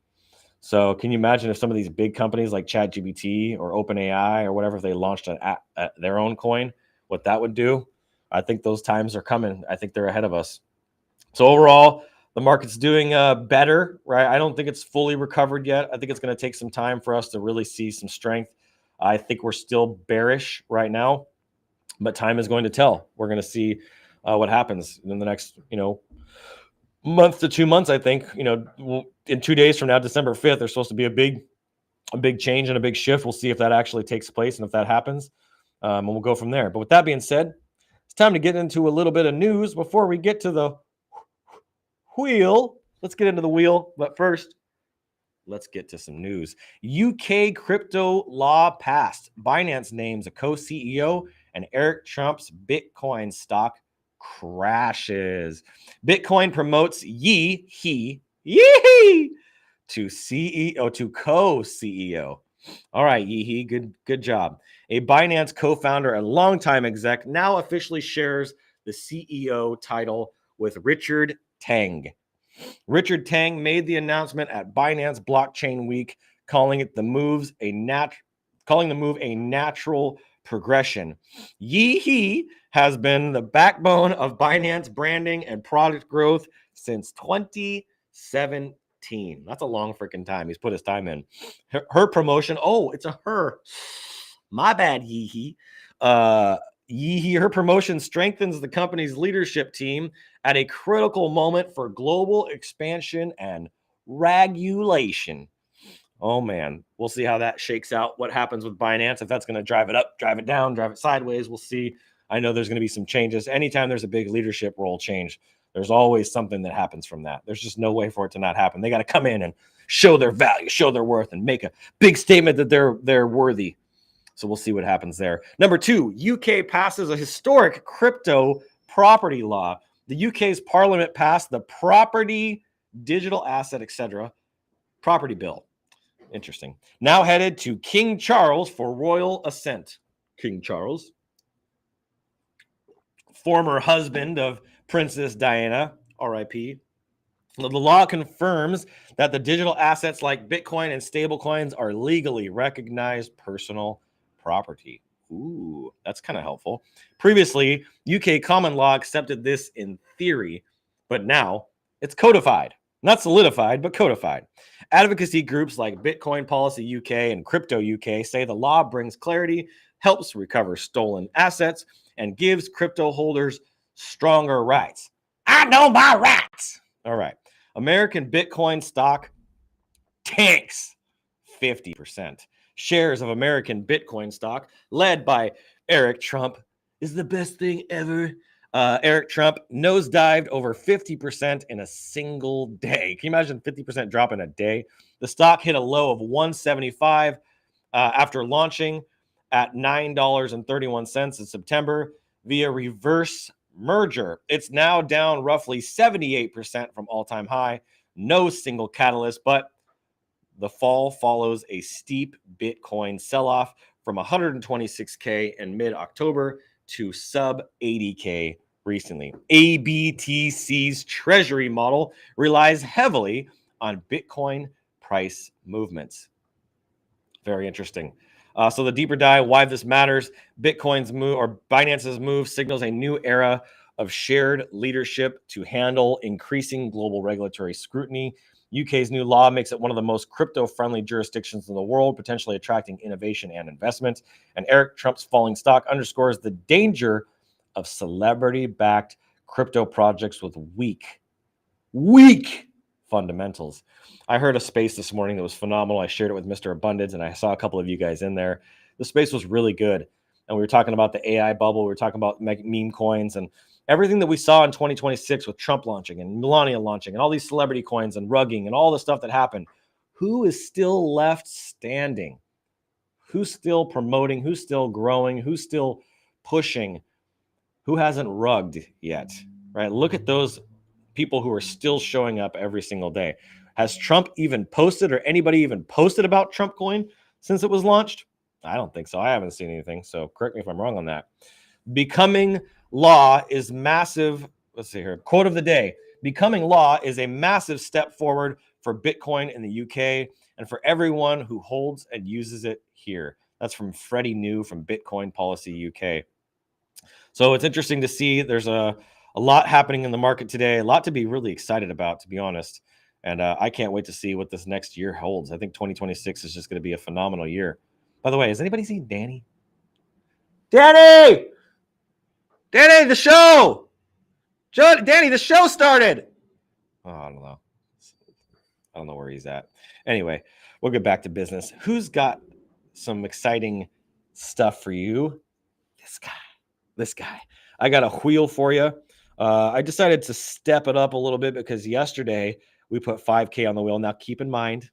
So can you imagine if some of these big companies like ChatGPT or OpenAI or whatever, if they launched their own coin, what that would do? I think those times are coming. I think they're ahead of us. So overall, the market's doing better, right? I don't think it's fully recovered yet. I think it's going to take some time for us to really see some strength. I think we're still bearish right now, but time is going to tell. We're going to see what happens in the next, month to 2 months. I think, in 2 days from now, December 5th, there's supposed to be a big change and a big shift. We'll see if that actually takes place and if that happens, and we'll go from there. But with that being said, it's time to get into a little bit of news before we get to the wheel. Let's get into the wheel, but first, let's get to some news. UK crypto law passed. Binance names a co-CEO, and Eric Trump's Bitcoin stock crashes. Bitcoin promotes Yee to CEO to co-CEO. All right, Yee, good job. A Binance co-founder and longtime exec now officially shares the CEO title with Richard Tang. Richard Tang made the announcement at Binance Blockchain Week, calling the move a natural progression. Yee has been the backbone of Binance branding and product growth since 2017. That's a long freaking time. He's put his time in. Her promotion. Oh, it's a her. My bad, Yee. Her promotion strengthens the company's leadership team at a critical moment for global expansion and regulation. Oh, man. We'll see how that shakes out. What happens with Binance, if that's going to drive it up, drive it down, drive it sideways. We'll see. I know there's going to be some changes. Anytime there's a big leadership role change, there's always something that happens from that. There's just no way for it to not happen. They got to come in and show their value, show their worth, and make a big statement that they're worthy. So we'll see what happens there. Number 2, UK passes a historic crypto property law. The UK's parliament passed the Property, Digital Asset, etc. Property Bill. Interesting. Now headed to King Charles for royal assent. King Charles, former husband of Princess Diana, RIP. The law confirms that the digital assets like Bitcoin and stablecoins are legally recognized personal property. Ooh, that's kind of helpful. Previously, UK common law accepted this in theory, but now it's codified. Not solidified, but codified. Advocacy groups like Bitcoin Policy UK and Crypto UK say the law brings clarity, helps recover stolen assets, and gives crypto holders stronger rights. I know my rights. All right. American Bitcoin stock tanks 50%. Shares of American Bitcoin stock, led by Eric Trump, is the best thing ever. Eric Trump nosedived over 50% in a single day. Can you imagine 50% drop in a day? The stock hit a low of $175 after launching at $9.31 in September via reverse merger. It's now down roughly 78% from all-time high. No single catalyst, but the fall follows a steep Bitcoin sell-off from 126K in mid-October to sub 80K recently. ABTC's treasury model relies heavily on Bitcoin price movements. Very interesting. So the deeper dive, why this matters, Bitcoin's move or Binance's move signals a new era of shared leadership to handle increasing global regulatory scrutiny. UK's new law makes it one of the most crypto-friendly jurisdictions in the world, potentially attracting innovation and investment. And Eric Trump's falling stock underscores the danger of celebrity-backed crypto projects with weak fundamentals. I heard a space this morning that was phenomenal. I shared it with Mr. Abundance, and I saw a couple of you guys in there. The space was really good. And we were talking about the AI bubble. We were talking about meme coins and everything that we saw in 2026 with Trump launching and Melania launching and all these celebrity coins and rugging and all the stuff that happened. Who is still left standing? Who's still promoting? Who's still growing? Who's still pushing? Who hasn't rugged yet? Right? Look at those people who are still showing up every single day. Has Trump even posted or anybody even posted about Trump coin since it was launched? I don't think so. I haven't seen anything. So correct me if I'm wrong on that. Becoming law is massive. Let's see here. Quote of the day. Becoming law is a massive step forward for Bitcoin in the UK and for everyone who holds and uses it here. That's from Freddie New from Bitcoin Policy UK. So it's interesting to see there's a lot happening in the market today, a lot to be really excited about, to be honest. And I can't wait to see what this next year holds. I think 2026 is just going to be a phenomenal year. By the way, has anybody seen Danny? Danny, the show! Danny, the show started! Oh, I don't know. I don't know where he's at. Anyway, we'll get back to business. Who's got some exciting stuff for you? This guy. I got a wheel for you. I decided to step it up a little bit because yesterday we put 5K on the wheel. Now, keep in mind,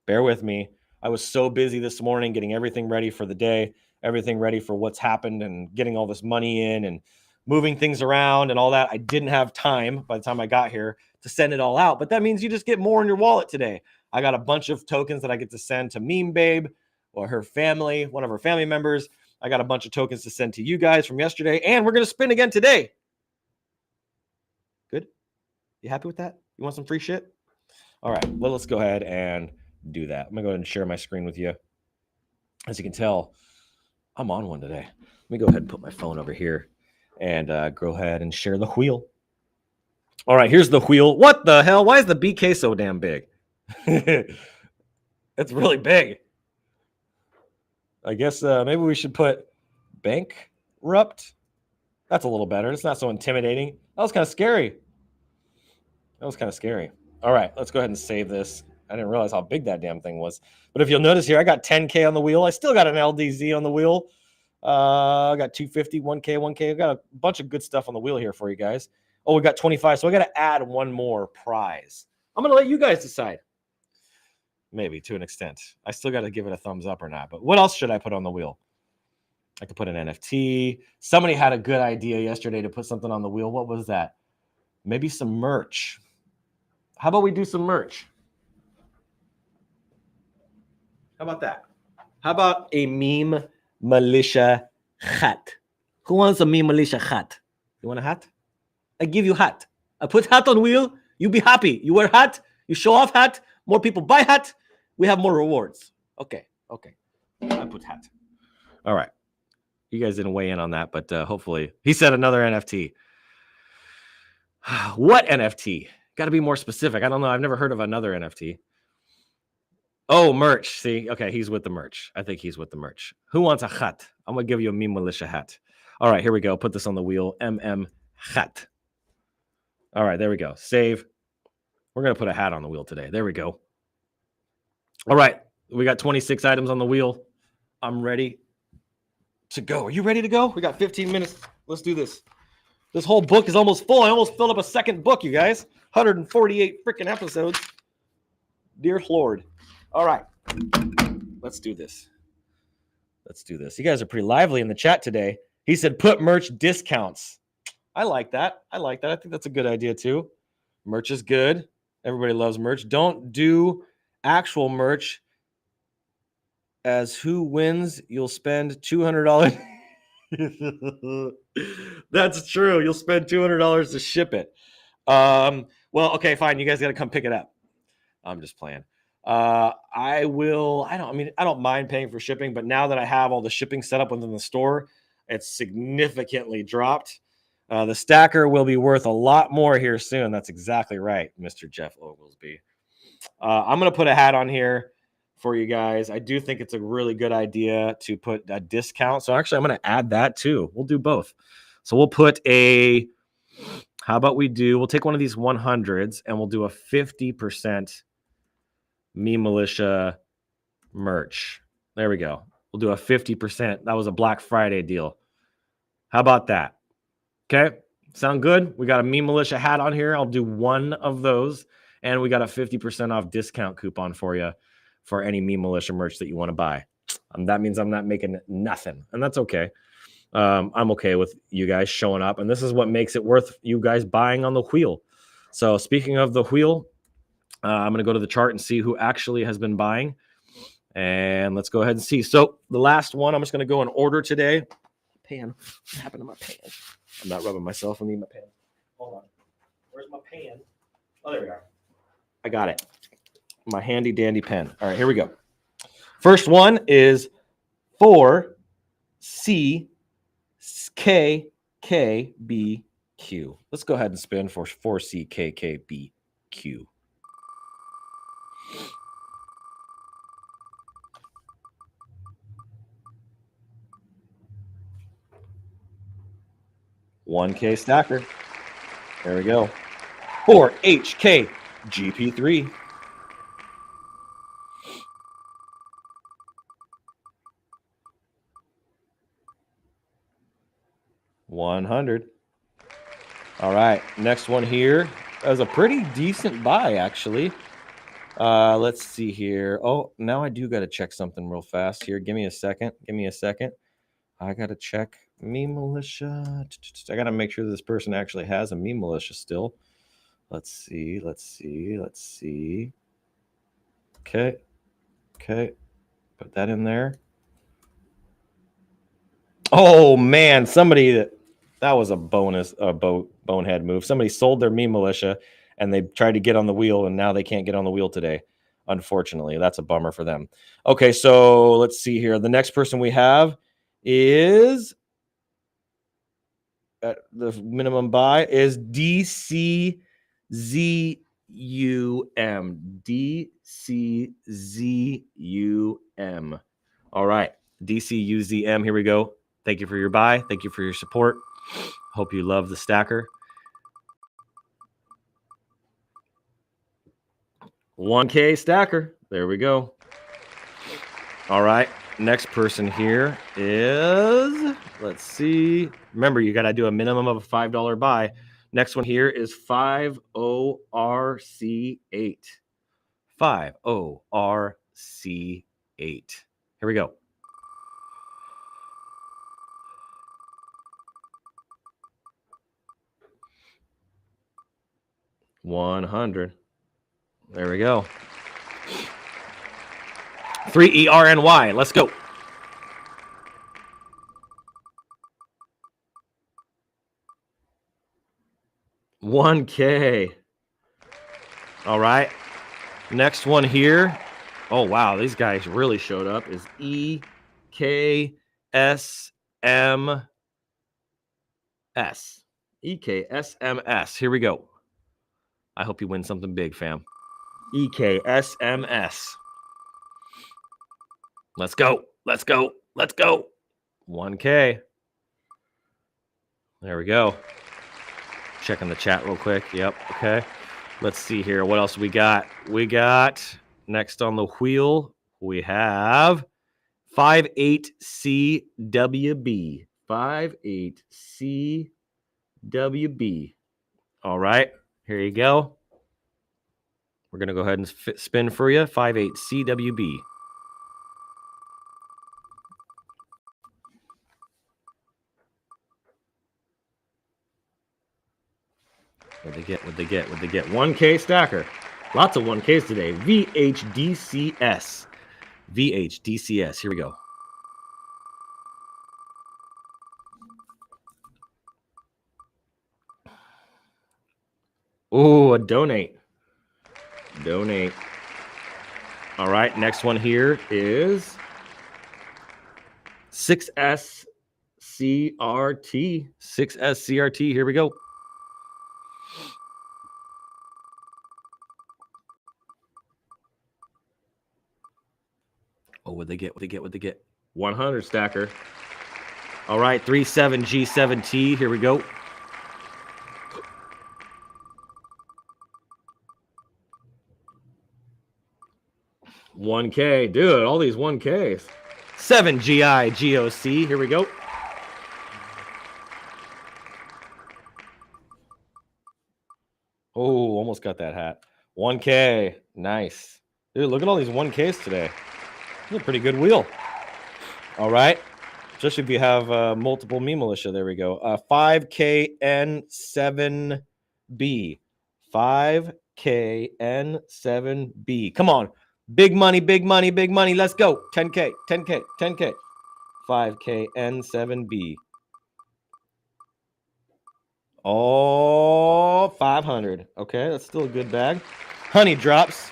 bear with me. I was so busy this morning getting everything ready for the day, everything ready for what's happened and getting all this money in and moving things around and all that. I didn't have time by the time I got here to send it all out, but that means you just get more in your wallet today. I got a bunch of tokens that I get to send to Meme Babe or her family, one of her family members. I got a bunch of tokens to send to you guys from yesterday, and we're going to spin again today. Good? You happy with that? You want some free shit? All right, well, let's go ahead and do that. I'm going to go ahead and share my screen with you. As you can tell, I'm on one today. Let me go ahead and put my phone over here and go ahead and share the wheel. All right, here's the wheel. What the hell? Why is the BK so damn big? It's really big. I guess maybe we should put bankrupt. That's a little better. It's not so intimidating. That was kind of scary. All right, let's go ahead and save this. I didn't realize how big that damn thing was. But if you'll notice here, I got 10K on the wheel. I still got an LDZ on the wheel. I got 250, 1K. I got a bunch of good stuff on the wheel here for you guys. Oh, we got 25. So I got to add one more prize. I'm going to let you guys decide. Maybe to an extent. I still got to give it a thumbs up or not. But what else should I put on the wheel? I could put an NFT. Somebody had a good idea yesterday to put something on the wheel. What was that? Maybe some merch. How about we do some merch? How about that? How about a meme militia hat? Who wants a meme militia hat? You want a hat? I give you hat. I put hat on wheel. You be happy. You wear hat. You show off hat. More people buy hat. We have more rewards. Okay. I put hat. All right. You guys didn't weigh in on that, but hopefully he said another NFT. What NFT? Got to be more specific. I don't know. I've never heard of another NFT. Oh, merch. See, okay, he's with the merch. I think he's with the merch. Who wants a hat? I'm going to give you a meme militia hat. All right, here we go. Put this on the wheel. hat. All right, there we go. Save. We're going to put a hat on the wheel today. There we go. All right, we got 26 items on the wheel. I'm ready to go. Are you ready to go? We got 15 minutes. Let's do this. This whole book is almost full. I almost filled up a second book, you guys. 148 freaking episodes. Dear Lord. All right. Let's do this. You guys are pretty lively in the chat today. He said, put merch discounts. I like that. I think that's a good idea too. Merch is good. Everybody loves merch. Don't do actual merch, as who wins, you'll spend $200. That's true. You'll spend $200 to ship it. Well, okay, fine. You guys got to come pick it up. I'm just playing. I don't mind paying for shipping, but now that I have all the shipping set up within the store, it's significantly dropped. The stacker will be worth a lot more here soon. That's exactly right, Mr. Jeff Oglesby. I'm going to put a hat on here. for you guys. I do think it's a really good idea to put a discount. So actually, I'm going to add that too. We'll do both. So we'll put how about we'll take one of these 100s and we'll do a 50% Me Militia merch. There we go. We'll do a 50%. That was a Black Friday deal. How about that? Okay. Sound good? We got a Me Militia hat on here. I'll do one of those. And we got a 50% off discount coupon for you for any Me Militia merch that you want to buy. That means I'm not making nothing. And that's okay. I'm okay with you guys showing up. And this is what makes it worth you guys buying on the wheel. So speaking of the wheel, I'm going to go to the chart and see who actually has been buying. And let's go ahead and see. So the last one, I'm just going to go in order today. Pan. What happened to my pan? I'm not rubbing myself. I need my pan. Hold on. Where's my pan? Oh, there we are. I got it. My handy dandy pen. All right, here we go. First one is 4CKKBQ. Let's go ahead and spin for 4CKKBQ. $1K stacker. There we go. 4HKGP3. $100. All right, next one here. That was a pretty decent buy, actually. Let's see here. Oh, now I do got to check something real fast here. Give me a second. I got to check Me Militia. I got to make sure this person actually has a Me Militia still. Let's see. Okay. Put that in there. Oh, man. That was a bonehead move. Somebody sold their Me Militia and they tried to get on the wheel and now they can't get on the wheel today. Unfortunately, that's a bummer for them. Okay, so let's see here. The next person we have is the minimum buy is DCZUM. DCZUM. All right, DCUZM. Here we go. Thank you for your buy. Thank you for your support. Hope you love the stacker. 1K stacker. There we go. All right. Next person here is, let's see. Remember, you got to do a minimum of a $5 buy. Next one here is 50RC8. 50RC8. Here we go. $100. There we go. 3ERNY. Let's go. $1K. All right. Next one here. Oh, wow. These guys really showed up. Is EKSMS. EKSMS. Here we go. I hope you win something big, fam. EKSMS. Let's go. 1K. There we go. Checking the chat real quick. Yep. Okay. Let's see here. What else we got? We got next on the wheel, we have 58CWB. 58CWB. All right. Here you go. We're going to go ahead and spin for you. 58CWB. What'd they get? 1K stacker. Lots of 1Ks today. VHDCS. VHDCS. Here we go. Oh, a donate. All right. Next one here is 6SCRT. 6SCRT. Here we go. what'd they get? What'd they get? What'd they get? 100 stacker. All right, 37G7T. Here we go. $1K. Dude, all these 1Ks. 7GI GOC. Here we go. Oh, almost got that hat. 1K. Nice. Dude, look at all these 1Ks today. This is a pretty good wheel. All right. Especially if you have multiple me militia. There we go. 5KN7B. 5KN7B. Come on. Big money, big money, big money. Let's go. 10K, 10K, 10K. 5KN7B. Oh, 500. Okay, that's still a good bag. Honey drops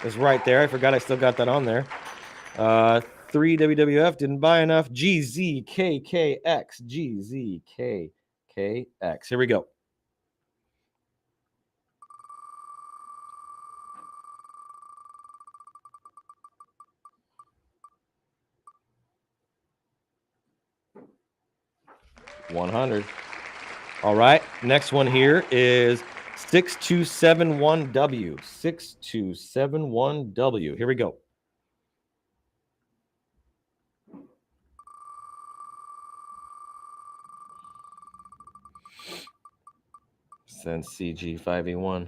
is right there. I forgot I still got that on there. 3 WWF, didn't buy enough. GZKKX, GZKKX. Here we go. $100. All right, next one here is 6271W. 6271W. Here we go. Send CG5E1.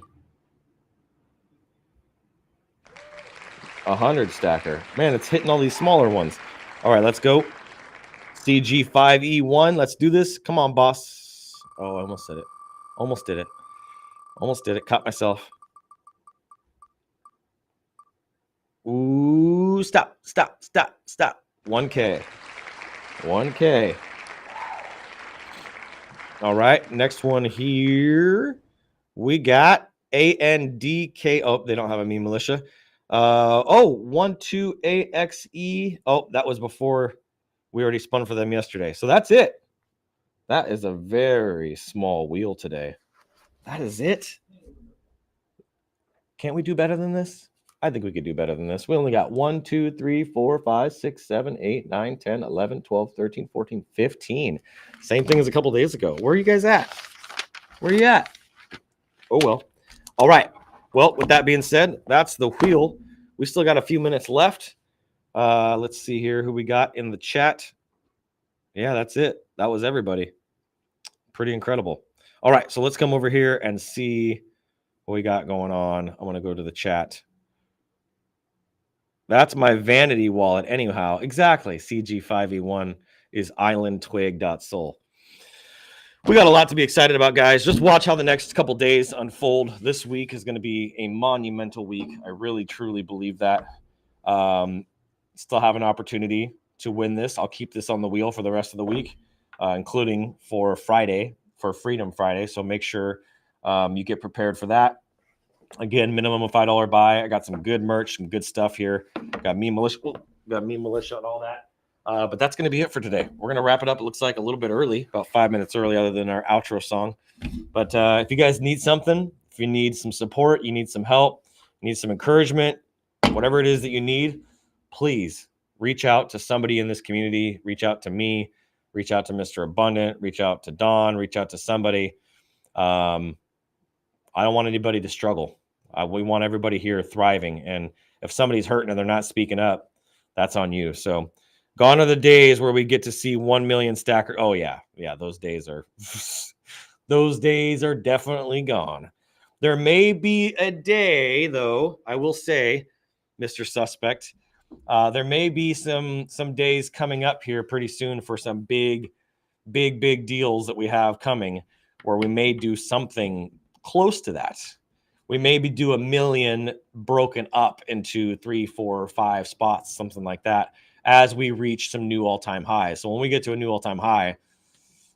100 stacker. Man, it's hitting all these smaller ones. All right, let's go. CG5E1. Let's do this. Come on, boss. Oh, I almost said it. Almost did it. Almost did it. Caught myself. Ooh, stop, stop, stop, stop. 1K. 1K. All right, next one here. We got ANDK. Oh, they don't have a me militia. 12AXE. Oh, that was before we already spun for them yesterday. So that's it. That is a very small wheel today. That is it. Can't we do better than this? I think we could do better than this. We only got 1, 2, 3, 4, 5, 6, 7, 8, 9, 10, 11, 12, 13, 14, 15. Same thing as a couple days ago. Where are you guys at? Where are you at? Oh, well. All right. Well, with that being said, that's the wheel. We still got a few minutes left. Let's see here who we got in the chat. Yeah, that's it. That was everybody. Pretty incredible. All right, so let's come over here and see what we got going on. I'm going to go to the chat. That's my vanity wallet anyhow. Exactly. CG5E1 is islandtwig.soul. We got a lot to be excited about, guys. Just watch how the next couple days unfold. This week is going to be a monumental week. I really, truly believe that. Still have an opportunity to win this. I'll keep this on the wheel for the rest of the week, including for Friday, for Freedom Friday. So make sure you get prepared for that. Again, minimum of $5 buy. I got some good merch, some good stuff here. Got me militia and all that. But that's going to be it for today. We're going to wrap it up. It looks like a little bit early, about 5 minutes early, other than our outro song. But if you guys need something, if you need some support, you need some help, you need some encouragement, whatever it is that you need, please reach out to somebody in this community. Reach out to me. Reach out to Mr. Abundant. Reach out to Don. Reach out to somebody. I don't want anybody to struggle. We want everybody here thriving. And if somebody's hurting and they're not speaking up, that's on you. So gone are the days where we get to see 1 million stacker. Oh yeah. Yeah. Those days are, those days are definitely gone. There may be a day though, I will say, Mr. Suspect, there may be some days coming up here pretty soon for some big deals that we have coming where we may do something close to that. We maybe do 1 million broken up into 3, 4, 5 spots, something like that, as we reach some new all-time highs. So when we get to a new all-time high,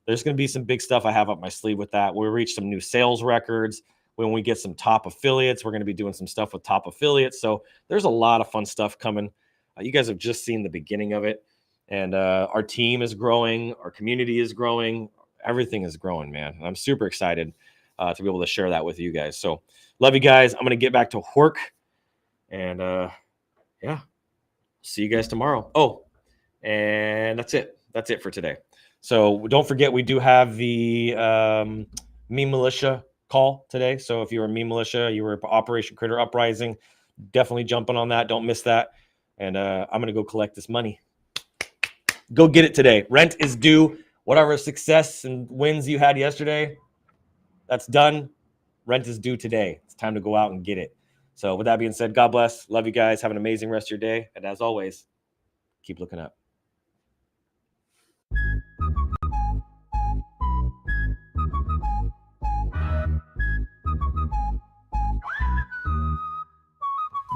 there's going to be some big stuff I have up my sleeve with that. We'll reach some new sales records. When we get some top affiliates, we're going to be doing some stuff with top affiliates. So there's a lot of fun stuff coming. You guys have just seen the beginning of it. And our team is growing. Our community is growing. Everything is growing, man. And I'm super excited to be able to share that with you guys. So love you guys. I'm going to get back to work. And yeah, see you guys tomorrow. Oh, and that's it. That's it for today. So don't forget, we do have the Me Militia call today. So if you were Me Militia, you were Operation Critter Uprising, definitely jumping on that. Don't miss that. And I'm going to go collect this money. Go get it today. Rent is due. Whatever success and wins you had yesterday, that's done. Rent is due today. It's time to go out and get it. So with that being said, God bless. Love you guys. Have an amazing rest of your day. And as always, keep looking up.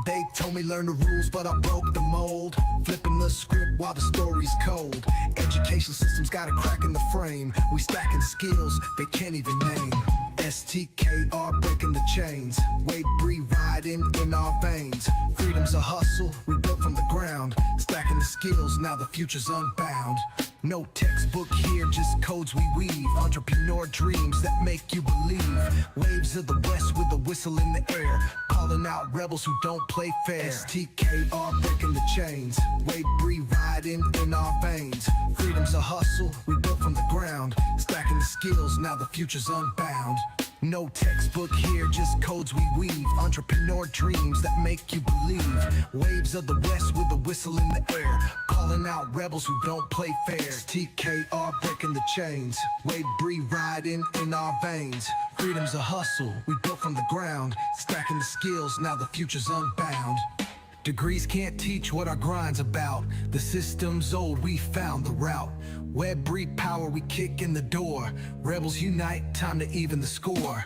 They told me learn the rules, but I broke the mold. Flipping the script while the story's cold. Education system's got a crack in the frame. We stacking skills they can't even name. STKR breaking the chains. Weight breathe riding in our veins. Freedom's a hustle we built from the ground. Stacking the skills, now the future's unbound. No textbook here, just codes we weave. Entrepreneur dreams that make you believe. Waves of the west with a whistle in the air. Calling out rebels who don't play fair. STKR breaking the chains. Weight breathe riding in our veins. Freedom's a hustle we built from the ground. Stacking the skills, now the future's unbound. No textbook here, just codes we weave. Entrepreneur dreams that make you believe. Waves of the west with a whistle in the air. Calling out rebels who don't play fair. TKR breaking the chains. Wade breathe riding in our veins. Freedom's a hustle we built from the ground. Stacking the skills, now the future's unbound. Degrees can't teach what our grind's about. The system's old, we found the route. Web breed power, we kick in the door. Rebels unite, time to even the score.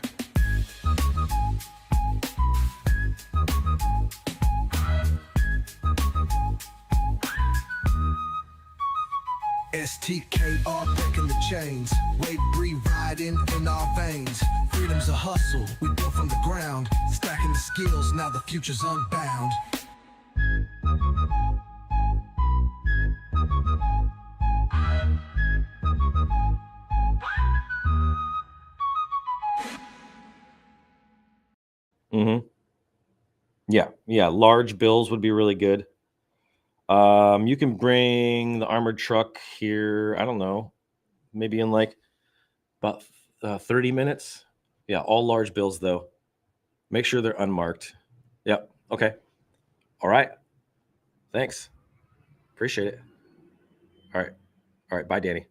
STKR breaking the chains. Wade breed riding in our veins. Freedom's a hustle we built from the ground. Stacking the skills, now the future's unbound. Yeah. Large bills would be really good. You can bring the armored truck here. I don't know, maybe in like about 30 minutes. Yeah, all large bills though. Make sure they're unmarked. Yep. Okay. All right. Thanks. Appreciate it. All right. Bye, Danny.